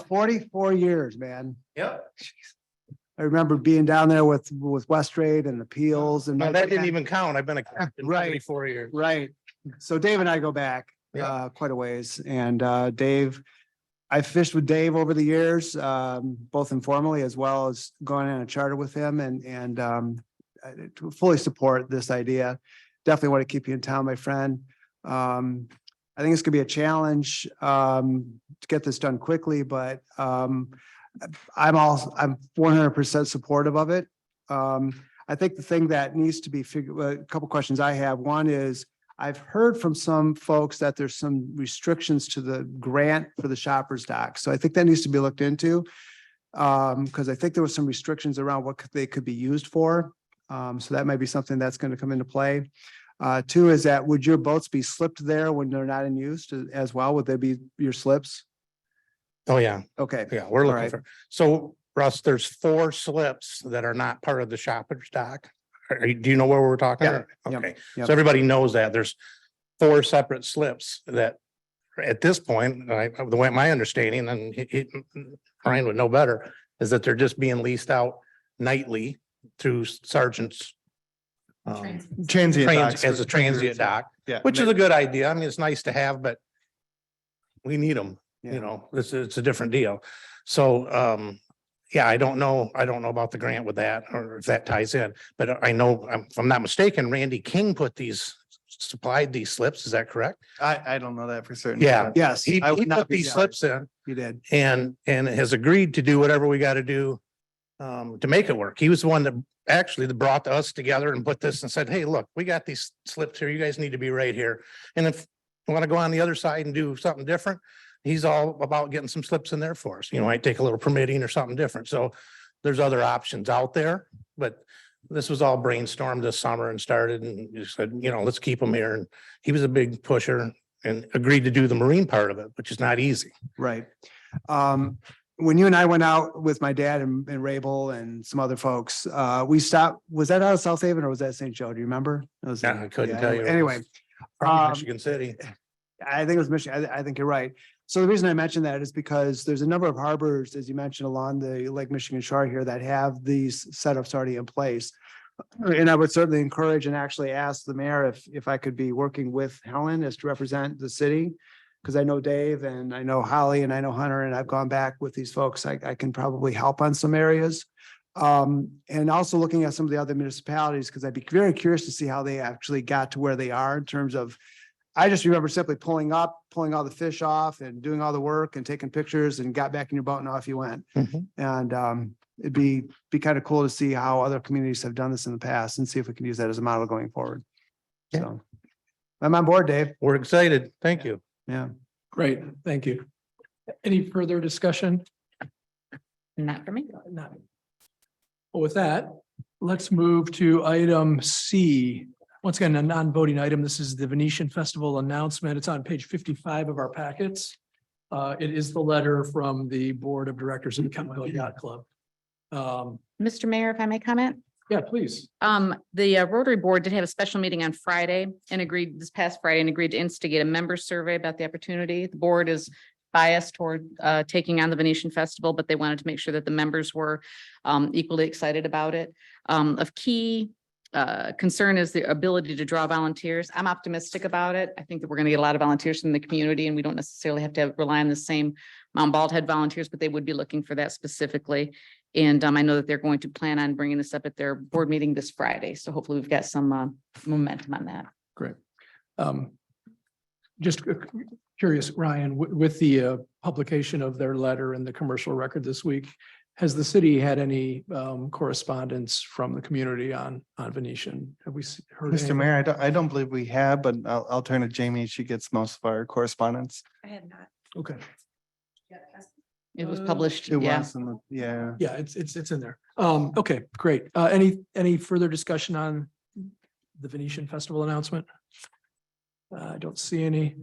44 years, man. Yep. I remember being down there with Westrade and the Peels and. No, that didn't even count. I've been a captain for Right. 34 years. Right. So Dave and I go back Yeah. quite a ways, and Dave, I fished with Dave over the years, both informally as well as going on a charter with him, and I fully support this idea. Definitely want to keep you in town, my friend. I think it's gonna be a challenge to get this done quickly, but I'm 100% supportive of it. I think the thing that needs to be figured, a couple questions I have. One is, I've heard from some folks that there's some restrictions to the grant for the Shoppers Dock. So I think that needs to be looked into. Because I think there was some restrictions around what they could be used for. So that might be something that's going to come into play. 2 is that, would your boats be slipped there when they're not in use as well? Would they be your slips? Oh, yeah. Okay. Yeah, we're All looking right. for, so Russ, there's 4 slips that are not part of the Shoppers Dock. Do you know where we're talking? Yeah, yep, Okay, yep. so everybody knows that there's 4 separate slips that at this point, the way my understanding, and Ryan would know better, is that they're just being leased out nightly through sergeants. Transient docks. As a transient dock, Yeah. which is a good idea. It's nice to have, but we need them. Yeah. It's a different deal. So, yeah, I don't know about the grant with that, or if that ties in, but I know, if I'm not mistaken, Randy King supplied these slips. Is that correct? I don't know that for certain. Yeah. Yes. He I would not put be these surprised. slips in You did. and has agreed to do whatever we got to do to make it work. He was the one that brought us together and put this and said, hey, look, we got these slips here. You guys need to be right here. And if you want to go on the other side and do something different, he's all about getting some slips in there for us. Might take a little permitting or something different. So there's other options out there, but this was all brainstormed this summer and started and you said, let's keep him here. And he was a big pusher and agreed to do the marine part of it, which is not easy. Right. When you and I went out with my dad and Rabel and some other folks, we stopped, was that out of South Haven or was that St. Joe? Do you remember? It was- Yeah, I couldn't tell you. Anyway, Probably Michigan City. I think it was Michigan. I think you're right. So the reason I mentioned that is because there's a number of harbors, as you mentioned, along the Lake Michigan shore here that have these setups already in place. And I would certainly encourage and actually ask the mayor if I could be working with Helen as to represent the city. Because I know Dave and I know Holly and I know Hunter and I've gone back with these folks. I can probably help on some areas. And also looking at some of the other municipalities, because I'd be very curious to see how they actually got to where they are in terms of, I just remember simply pulling up, pulling all the fish off and doing all the work and taking pictures and got back in your boat and off you went. Mhm. And it'd be kind of cool to see how other communities have done this in the past and see if we can use that as a model going forward. Yeah. So I'm on board, Dave. We're excited. Thank you. Yeah. Great, thank you. Any further discussion? Not for me. Not. Well, with that, let's move to item C. Once again, a non-voting item. This is the Venetian Festival announcement. It's on page 55 of our packets. It is the letter from the Board of Directors of the Kent Hill Yacht Club. Mr. Mayor, if I may comment? Yeah, please. The Rotary Board did have a special meeting on Friday and agreed this past Friday and agreed to instigate a member survey about the opportunity. The board is biased toward taking on the Venetian Festival, but they wanted to make sure that the members were equally excited about it. Of key concern is the ability to draw volunteers. I'm optimistic about it. I think that we're going to get a lot of volunteers from the community and we don't necessarily have to rely on the same Mount Bald Head volunteers, but they would be looking for that specifically. And I know that they're going to plan on bringing this up at their board meeting this Friday. So hopefully we've got some momentum on that. Great. Just curious, Ryan, with the publication of their letter in the commercial record this week, has the city had any correspondence from the community on Venetian? Have we heard? Mr. anything? Mayor, I don't believe we have, but I'll turn to Jamie. She gets most of our correspondence. I had not. Okay. It was published, It yeah. was, yeah. Yeah, it's in there. Okay, great. Any further discussion on the Venetian Festival announcement? I don't see any.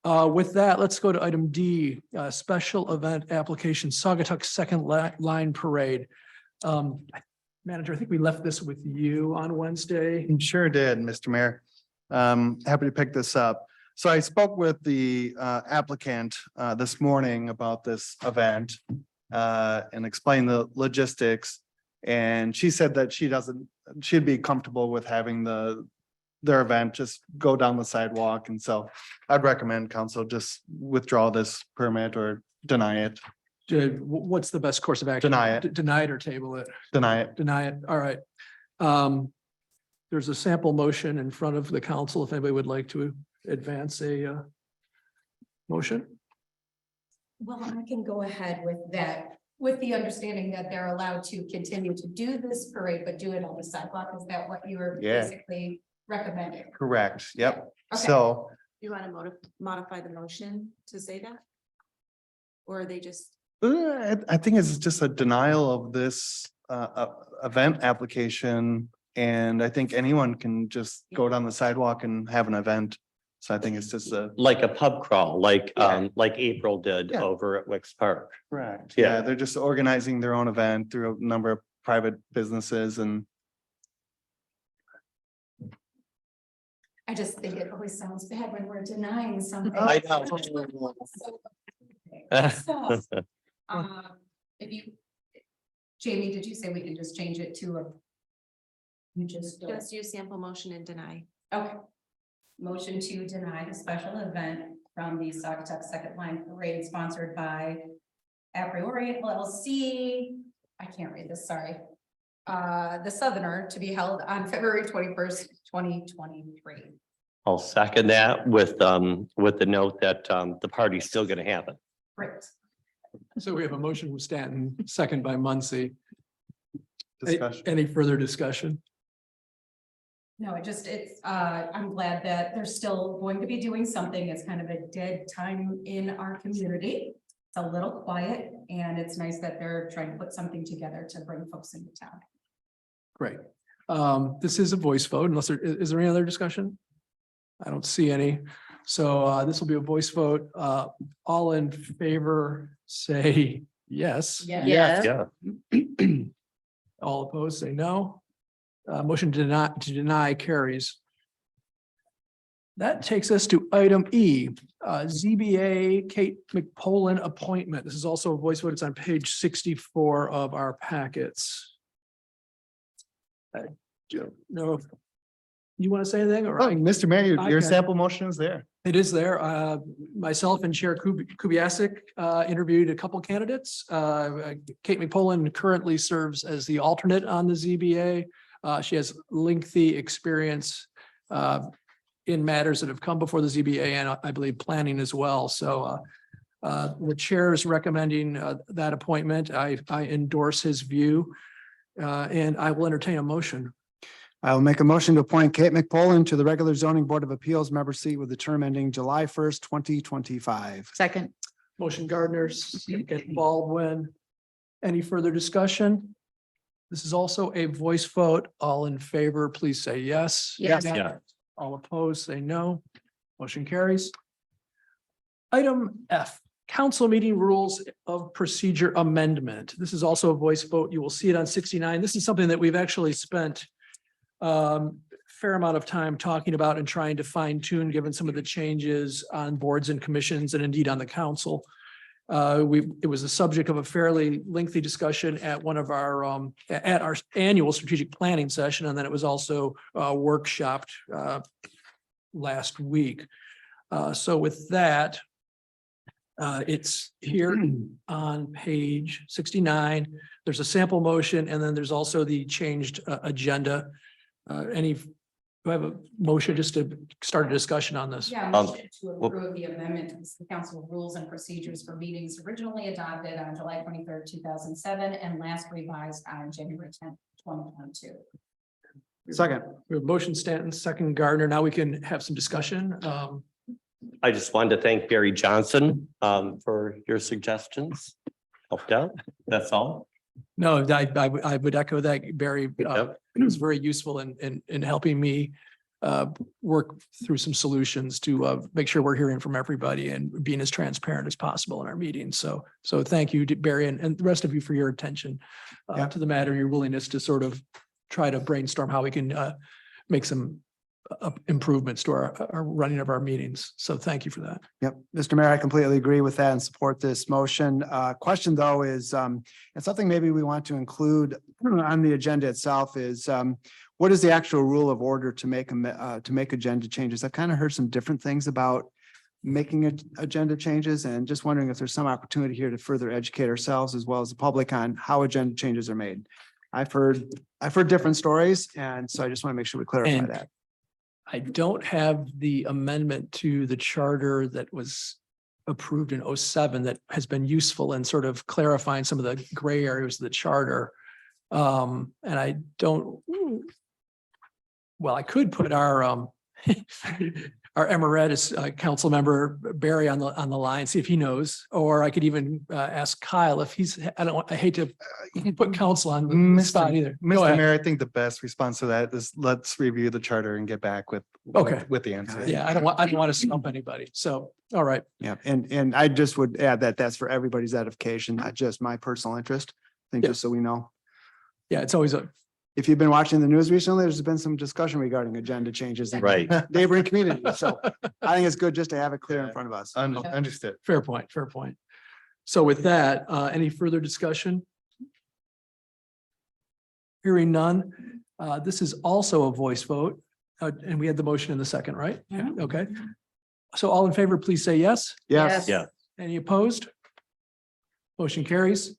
With that, let's go to item D, special event application, Saugatuck Second Line Parade. Manager, I think we left this with you on Wednesday. Sure did, Mr. Mayor. Happy to pick this up. So I spoke with the applicant this morning about this event and explained the logistics. And she said that she'd be comfortable with having their event just go down the sidewalk. And so I'd recommend council just withdraw this permit or deny it. What's the best course of action? Deny it. Deny it or table it? Deny it. Deny it. All right. There's a sample motion in front of the council. If anybody would like to advance a motion. Well, I can go ahead with that, with the understanding that they're allowed to continue to do this parade, but do it on the sidewalk. Is that what you were Yeah. basically recommending? Correct. Yep. Okay. So You want to modify the motion to say that? Or are they just? I think it's just a denial of this event application. And I think anyone can just go down the sidewalk and have an event. So I think it's just Like a pub crawl, like April did Yeah. over at Wicks Park. correct. Yeah. Yeah, they're just organizing their own event through a number of private businesses and I just think it always sounds bad when we're denying something. I know. So, if you, Jamie, did you say we can just change it to a? You just. Just use sample motion and deny. Okay. Motion to deny the special event from the Saugatuck Second Line Parade sponsored by A Priori LLC. I can't read this, sorry. The Southerner to be held on February 21st, 2023. I'll second that with the note that the party's still gonna happen. Great. So we have a motion from Stanton, second by Muncy. discussion. Any further discussion? No, I'm glad that they're still going to be doing something. It's kind of a dead time in our community. It's a little quiet. And it's nice that they're trying to put something together to bring folks into town. Great. This is a voice vote unless is there any other discussion? I don't see any. So this will be a voice vote. All in favor, say yes. Yes. Yeah. All opposed, say no. Motion to deny carries. That takes us to item E, ZBA Kate McPolin appointment. This is also a voice vote. It's on page 64 of our packets. No. You want to say anything or? Oh, Mr. Mayor, I your can. sample motion is there. It is there. Myself and Chair Kubiac interviewed a couple candidates. Kate McPolin currently serves as the alternate on the ZBA. She has lengthy experience in matters that have come before the ZBA and I believe planning as well. So the chair is recommending that appointment. I endorse his view and I will entertain a motion. I will make a motion to appoint Kate McPolin to the regular zoning board of appeals member seat with the term ending July 1st, 2025. Second. Motion Gardner, second Baldwin. Any further discussion? This is also a voice vote. All in favor, please say yes. Yes. Yeah. All opposed, say no. Motion carries. Item F, council meeting rules of procedure amendment. This is also a voice vote. You will see it on 69. This is something that we've actually spent fair amount of time talking about and trying to fine tune, given some of the changes on boards and commissions and indeed on the council. It was the subject of a fairly lengthy discussion at one of our at our annual strategic planning session, and then it was also workshopped last week. So with that, it's here on page 69. There's a sample motion, and then there's also the changed agenda. Do I have a motion just to start a discussion on this? Yeah, motion to approve the amendment to the city council rules and procedures for meetings originally adopted on July 23rd, 2007, and last revised on January 10th, 2022. Second. We have motion Stanton, second Gardner. Now we can have some discussion. I just wanted to thank Barry Johnson for your suggestions. Helped out. That's all. No, I would echo that, Barry. Yep. It was very useful in helping me work through some solutions to make sure we're hearing from everybody and being as transparent as possible in our meetings. So thank you, Barry, and the rest of you for your attention to the matter, your willingness to sort of try to brainstorm how we can make some improvements to our running of our meetings. So thank you for that. Yep, Mr. Mayor, I completely agree with that and support this motion. Question though is, and something maybe we want to include on the agenda itself is, what is the actual rule of order to make agenda changes? I've kind of heard some different things about making agenda changes and just wondering if there's some opportunity here to further educate ourselves as well as the public on how agenda changes are made. I've heard different stories, and so I just want to make sure we clarify that. I don't have the amendment to the charter that was approved in 07 that has been useful in sort of clarifying some of the gray areas of the charter. And I don't, well, I could put our emeritus council member Barry on the line, see if he knows, or I could even ask Kyle if he's, I hate to put council on the spot either. Go Mr. ahead. Mayor, I think the best response to that is let's review the charter and get back with Okay. with the answer. Yeah, I don't want to stump anybody. So, all right. Yeah, and I just would add that that's for everybody's edification, not just my personal interest. I think Yeah. just so we know. Yeah, it's always If you've been watching the news recently, there's been some discussion regarding agenda changes in Right. neighboring communities. So I think it's good just to have it clear in front of us. Understood. fair point, fair point. So with that, any further discussion? Hearing none, this is also a voice vote, and we had the motion in the second, right? Yeah. Okay. So all in favor, please say yes. Yes. Yeah. Any opposed? Motion carries.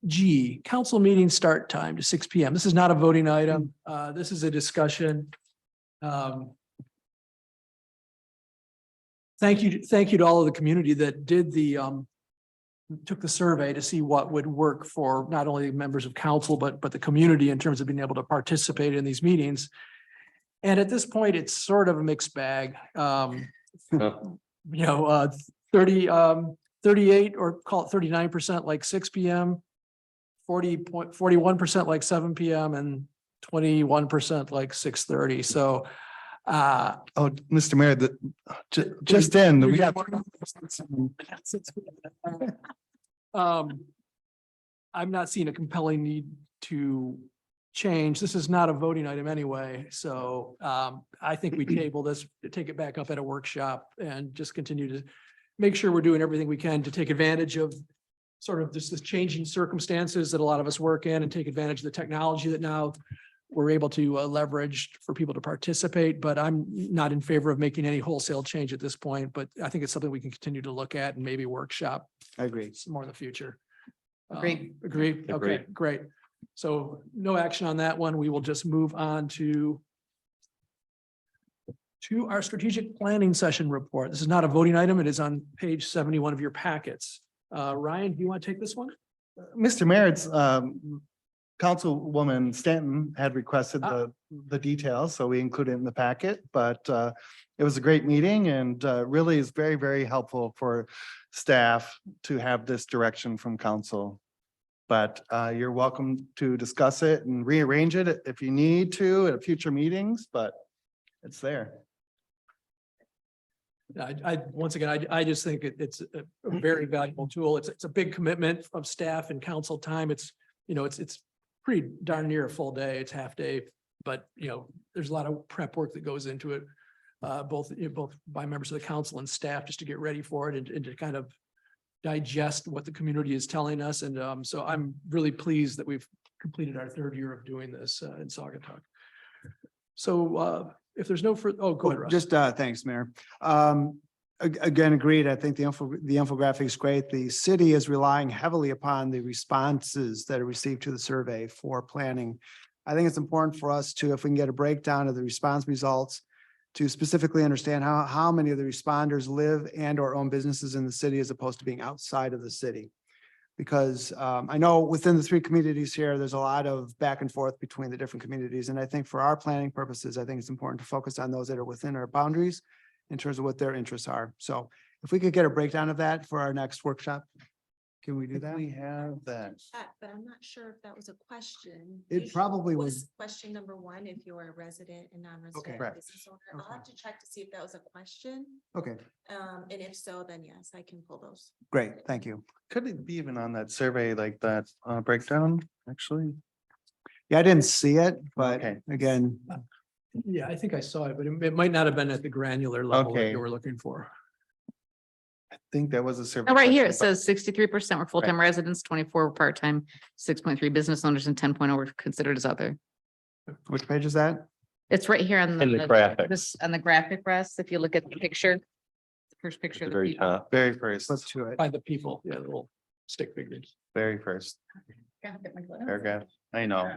G, council meeting start time to 6 PM. This is not a voting item. This is a discussion. Thank you to all of the community that did took the survey to see what would work for not only members of council, but the community in terms of being able to participate in these meetings. And at this point, it's sort of a mixed bag. 30 38 or call it 39% like 6 PM, 41% like 7 PM, and 21% like 6:30. So Oh, Mr. Mayor, just in, we got. I'm not seeing a compelling need to change. This is not a voting item anyway, so I think we table this, take it back up at a workshop and just continue to make sure we're doing everything we can to take advantage of sort of this changing circumstances that a lot of us work in and take advantage of the technology that now we're able to leverage for people to participate, but I'm not in favor of making any wholesale change at this point, but I think it's something we can continue to look at and maybe workshop I agree. some more in the future. Agreed. Agree? Okay, great. So no action on that one. We will just move on to our strategic planning session report. This is not a voting item. It is on page 71 of your packets. Ryan, do you want to take this one? Mr. Mayor, it's Councilwoman Stanton had requested the details, so we included it in the packet, but it was a great meeting and really is very, very helpful for staff to have this direction from council. But you're welcome to discuss it and rearrange it if you need to at future meetings, but it's there. Once again, I just think it's a very valuable tool. It's a big commitment of staff and council time. It's pretty darn near a full day. It's half day, but there's a lot of prep work that goes into it. Both by members of the council and staff just to get ready for it and to kind of digest what the community is telling us. And so I'm really pleased that we've completed our third year of doing this in Saugatuck. So if there's no further, go ahead, Russ. Just, thanks, Mayor. Again, agreed. I think the infographic is great. The city is relying heavily upon the responses that are received to the survey for planning. I think it's important for us to, if we can get a breakdown of the response results, to specifically understand how many of the responders live and or own businesses in the city as opposed to being outside of the city. Because I know within the three communities here, there's a lot of back and forth between the different communities. And I think for our planning purposes, I think it's important to focus on those that are within our boundaries in terms of what their interests are. So if we could get a breakdown of that for our next workshop, can we do that? We have that. But I'm not sure if that was a question. It Usually probably was. Question number one, if you're a resident and non-resident Correct. business owner. I'll have to check to see if that was a question. Okay, And if so, then yes, I can pull those. great. Thank you. Could it be even on that survey like that breakdown, actually? Yeah, I didn't see it, but Okay. again, Yeah, I think I saw it, but it might not have been at the granular level that Okay. you were looking for. I think that was a survey. Oh, right here, it question, says 63% were full-time residents, 24 were part-time, 6.3 business owners, and 10.0 were considered as other. which page is that? It's right here on In the graphic. This, on the graphic, Russ, if you look at the picture. The first picture. At of the very people. top. but very first, Let's to it. By the people, yeah, the little stick figures. very first Gotta get my glasses. paragraph. I know.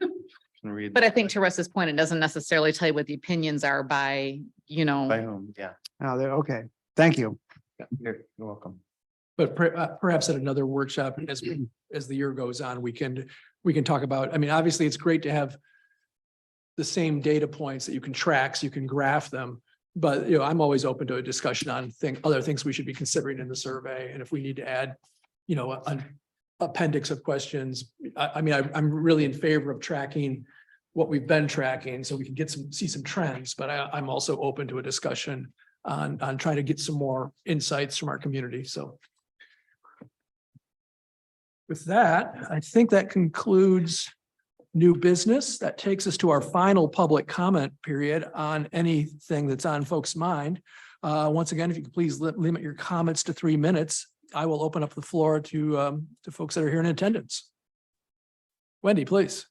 Can read. But I think to Russ's point, it doesn't necessarily tell you what the opinions are by, By whom? Yeah, Oh, there, okay. Thank you. you're welcome. But perhaps at another workshop, as the year goes on, we can talk about, I mean, obviously, it's great to have the same data points that you can track, so you can graph them. But, I'm always open to a discussion on other things we should be considering in the survey. And if we need to add, an appendix of questions, I'm really in favor of tracking what we've been tracking, so we can see some trends, but I'm also open to a discussion on trying to get some more insights from our community, so. With that, I think that concludes new business. That takes us to our final public comment period on anything that's on folks' mind. Once again, if you could please limit your comments to 3 minutes, I will open up the floor to folks that are here in attendance. Wendy, please.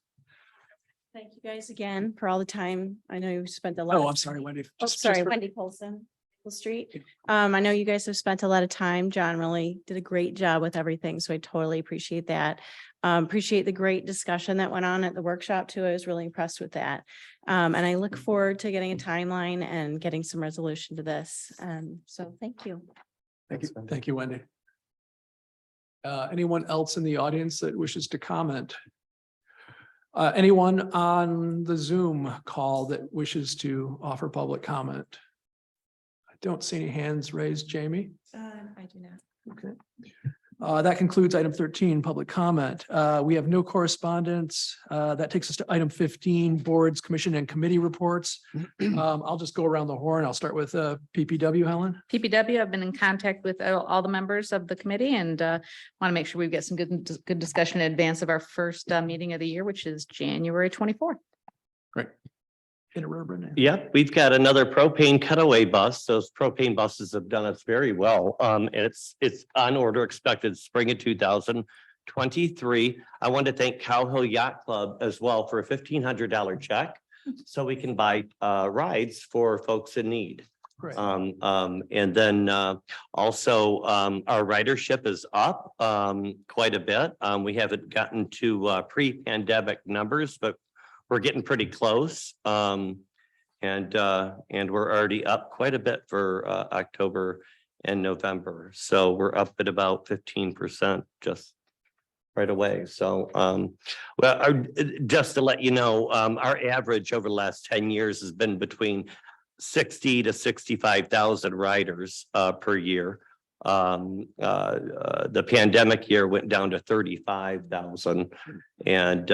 Thank you guys again for all the time. I know you spent a lot. Oh, I'm sorry, Wendy. Oh, sorry, Wendy Colson, Maple Street. I know you guys have spent a lot of time. John really did a great job with everything, so I totally appreciate that. Appreciate the great discussion that went on at the workshop too. I was really impressed with that. And I look forward to getting a timeline and getting some resolution to this. So thank you. Thank you. Thank you, Wendy. Anyone else in the audience that wishes to comment? Anyone on the Zoom call that wishes to offer public comment? I don't see any hands raised, Jamie. I do not. Okay. That concludes item 13, public comment. We have no correspondence. That takes us to item 15, boards, commission and committee reports. I'll just go around the horn. I'll start with PPW, Helen. PPW, I've been in contact with all the members of the committee and want to make sure we get some good discussion in advance of our first meeting of the year, which is January 24th. Great. Brendan. Yep, we've got another propane cutaway bus. Those propane buses have done us very well. And it's on order, expected spring of 2023. I want to thank Cow Hill Yacht Club as well for a $1,500 check. So we can buy rides for folks in need. Great. And then also our ridership is up quite a bit. We haven't gotten to pre-pandemic numbers, but we're getting pretty close. And we're already up quite a bit for October and November. So we're up at about 15% just right away. So just to let you know, our average over the last 10 years has been between 60 to 65,000 riders per year. The pandemic year went down to 35,000, and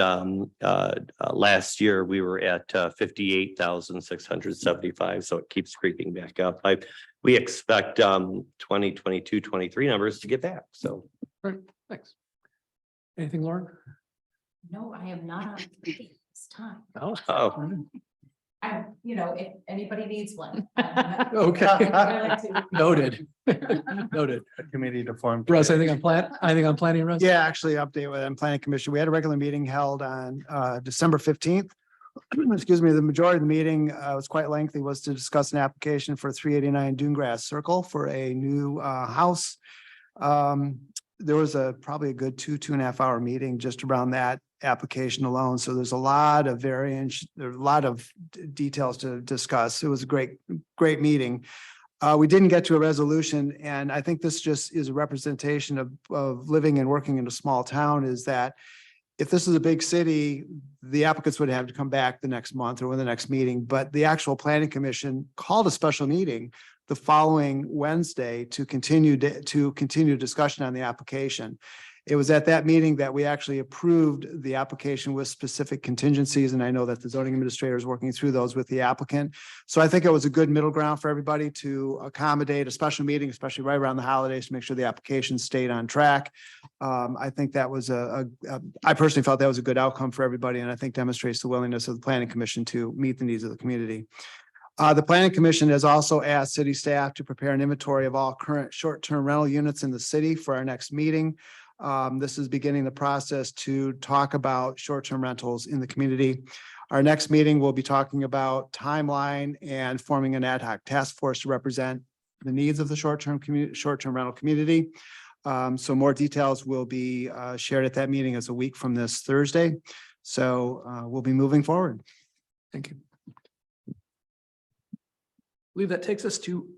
last year we were at 58,675. So it keeps creeping back up. We expect 2022-23 numbers to get back. So Great, thanks. Anything, Lauren? No, I am not on this time. Oh. If anybody needs one. Okay. Noted. Noted. A committee to form. Russ, anything on planning, Russ? Yeah, actually update with planning commission. We had a regular meeting held on December 15th. Excuse me, the majority of the meeting was quite lengthy, was to discuss an application for 389 Dunegrass Circle for a new house. There was probably a good 2.5 hour meeting just around that application alone. So there's a lot of variance, there's a lot of details to discuss. It was a great meeting. We didn't get to a resolution, and I think this just is a representation of living and working in a small town, is that if this is a big city, the applicants would have to come back the next month or in the next meeting, but the actual planning commission called a special meeting the following Wednesday to continue discussion on the application. It was at that meeting that we actually approved the application with specific contingencies, and I know that the zoning administrator is working through those with the applicant. So I think it was a good middle ground for everybody to accommodate a special meeting, especially right around the holidays, to make sure the application stayed on track. I think that was I personally felt that was a good outcome for everybody, and I think demonstrates the willingness of the planning commission to meet the needs of the community. The planning commission has also asked city staff to prepare an inventory of all current short-term rental units in the city for our next meeting. This is beginning the process to talk about short-term rentals in the community. Our next meeting, we'll be talking about timeline and forming an ad hoc task force to represent the needs of the short-term rental community. So more details will be shared at that meeting as a week from this Thursday. So we'll be moving forward. Thank you. I believe that takes us to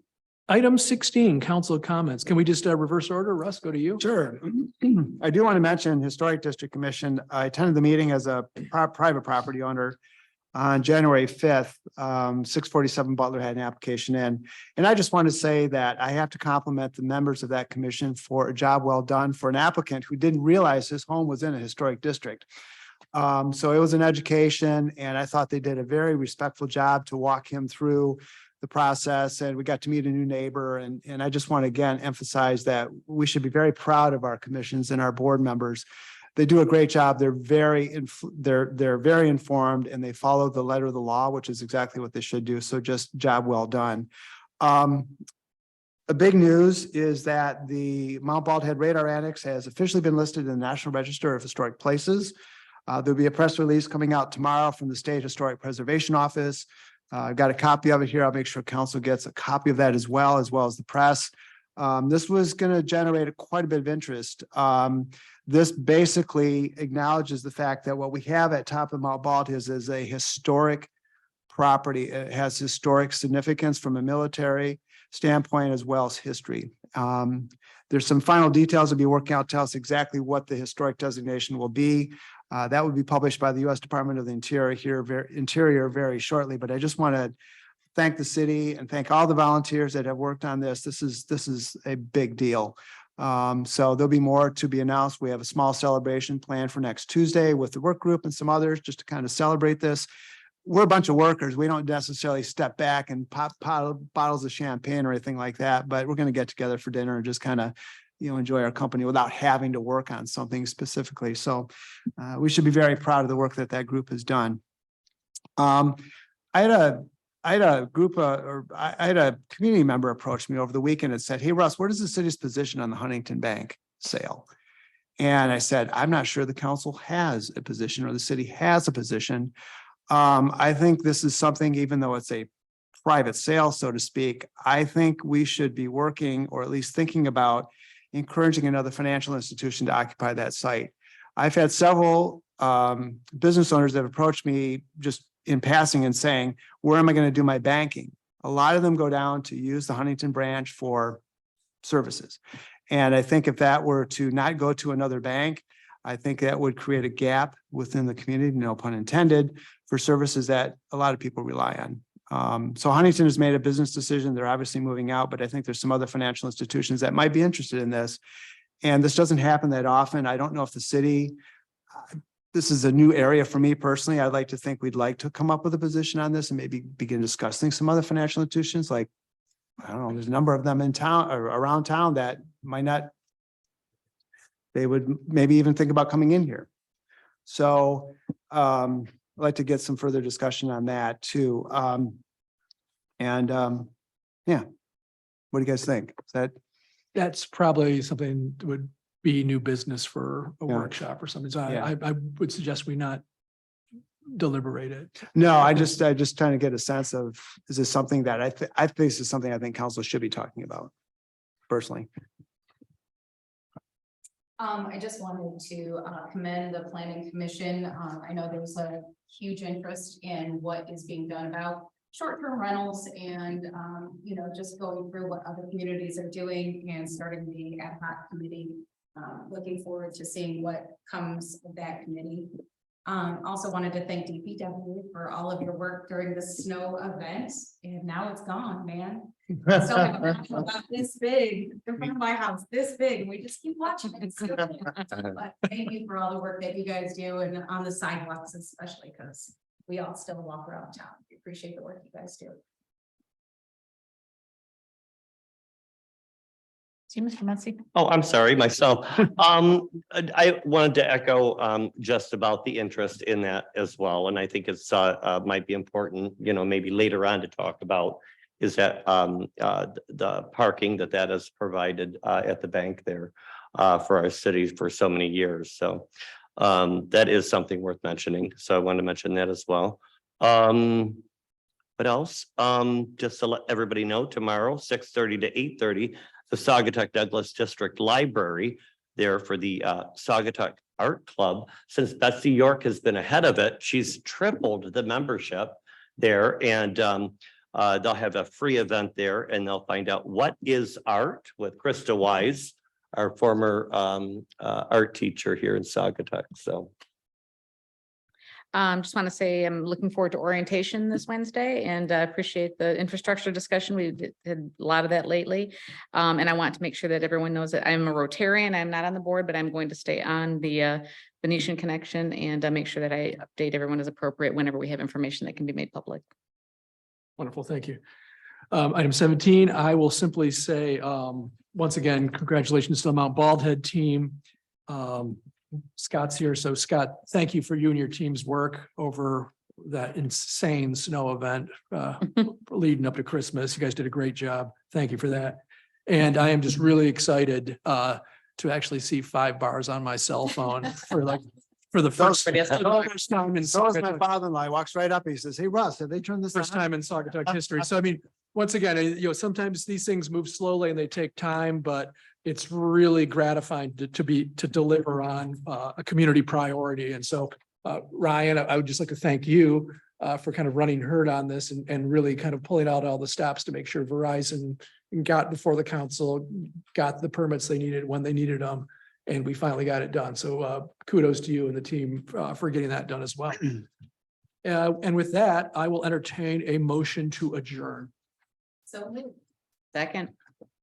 item 16, council comments. Can we just reverse order? Russ, go to you. Sure. I do want to mention Historic District Commission. I attended the meeting as a private property owner on January 5th. 647 Butler had an application in. And I just want to say that I have to compliment the members of that commission for a job well done for an applicant who didn't realize his home was in a historic district. So it was an education, and I thought they did a very respectful job to walk him through the process, and we got to meet a new neighbor. And I just want to again emphasize that we should be very proud of our commissions and our board members. They do a great job. They're very informed, and they follow the letter of the law, which is exactly what they should do. So just job well done. A big news is that the Mount Bald Head Radar Annex has officially been listed in the National Register of Historic Places. There'll be a press release coming out tomorrow from the State Historic Preservation Office. I've got a copy of it here. I'll make sure council gets a copy of that as well as the press. This was going to generate quite a bit of interest. This basically acknowledges the fact that what we have at top of Mount Bald is a historic property. It has historic significance from a military standpoint as well as history. There's some final details to be working out, tell us exactly what the historic designation will be. That would be published by the U.S. Department of the Interior very shortly. But I just want to thank the city and thank all the volunteers that have worked on this. This is a big deal. So there'll be more to be announced. We have a small celebration planned for next Tuesday with the work group and some others, just to kind of celebrate this. We're a bunch of workers. We don't necessarily step back and pop bottles of champagne or anything like that, but we're going to get together for dinner and just kind of, enjoy our company without having to work on something specifically. So we should be very proud of the work that group has done. I had a group, I had a community member approach me over the weekend and said, "Hey, Russ, what is the city's position on the Huntington Bank sale?" And I said, "I'm not sure the council has a position or the city has a position. I think this is something, even though it's a private sale, so to speak, I think we should be working, or at least thinking about encouraging another financial institution to occupy that site." I've had several business owners that have approached me just in passing and saying, "Where am I going to do my banking?" A lot of them go down to use the Huntington branch for services. And I think if that were to not go to another bank, I think that would create a gap within the community, no pun intended, for services that a lot of people rely on. So Huntington has made a business decision. They're obviously moving out, but I think there's some other financial institutions that might be interested in this. And this doesn't happen that often. I don't know if the city, this is a new area for me personally. I'd like to think we'd like to come up with a position on this and maybe begin discussing some other financial institutions. Like, I don't know, there's a number of them in town or around town that might not, they would maybe even think about coming in here. So I'd like to get some further discussion on that too. Yeah, what do you guys think? Is that? That's probably something that would be new business for a Yeah. workshop or something. So Yeah. I would suggest we not deliberate it. No, I just trying to get a sense of, is this something that I think this is something I think council should be talking about personally. I just wanted to commend the planning commission. I know there's a huge interest in what is being done about short-term rentals and, just going through what other communities are doing and starting the ad hoc committee. Looking forward to seeing what comes of that committee. Also wanted to thank DPW for all of your work during the snow event, and now it's gone, man. I still have a manhole about this big in front of my house, this big, and we just keep watching it. But thank you for all the work that you guys do and on the sidewalks especially, because we all still walk around town. We appreciate the work you guys do. See, Mr. Muncy? Oh, I'm sorry, myself. I wanted to echo just about the interest in that as well. And I think it's might be important, maybe later on to talk about is that the parking that has provided at the bank there for our city for so many years. So that is something worth mentioning. So I want to mention that as well. What else? Just to let everybody know, tomorrow, 6:30 to 8:30, the Saugatuck Douglas District Library there for the Saugatuck Art Club. Since Betsy York has been ahead of it, she's tripled the membership there, and they'll have a free event there, and they'll find out what is art with Krista Wise, our former art teacher here in Saugatuck. So. Just want to say I'm looking forward to orientation this Wednesday and appreciate the infrastructure discussion. We did a lot of that lately. And I want to make sure that everyone knows that I'm a Rotarian. I'm not on the board, but I'm going to stay on the Venetian Connection and make sure that I update everyone as appropriate whenever we have information that can be made public. Wonderful, thank you. Item 17, I will simply say, once again, congratulations to the Mount Baldhead team. Scott's here. So Scott, thank you for you and your team's work over that insane snow event leading up to Christmas. You guys did a great job. Thank you for that. And I am just really excited to actually see 5 bars on my cell phone for the first time in So is my father-in-law. He walks right up. He says, "Hey, Russ, have they turned this first on?" time in Saugatuck history. So I mean, once again, sometimes these things move slowly and they take time, but it's really gratifying to deliver on a community priority. And so Ryan, I would just like to thank you for kind of running herd on this and really kind of pulling out all the stops to make sure Verizon got before the council, got the permits they needed when they needed them. And we finally got it done. So kudos to you and the team for getting that done as well. And with that, I will entertain a motion to adjourn. So moved. Second.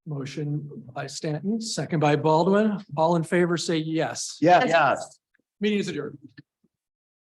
Motion by Stanton, second by Baldwin. All in favor, say yes. Yes. Yes. Meeting is adjourned.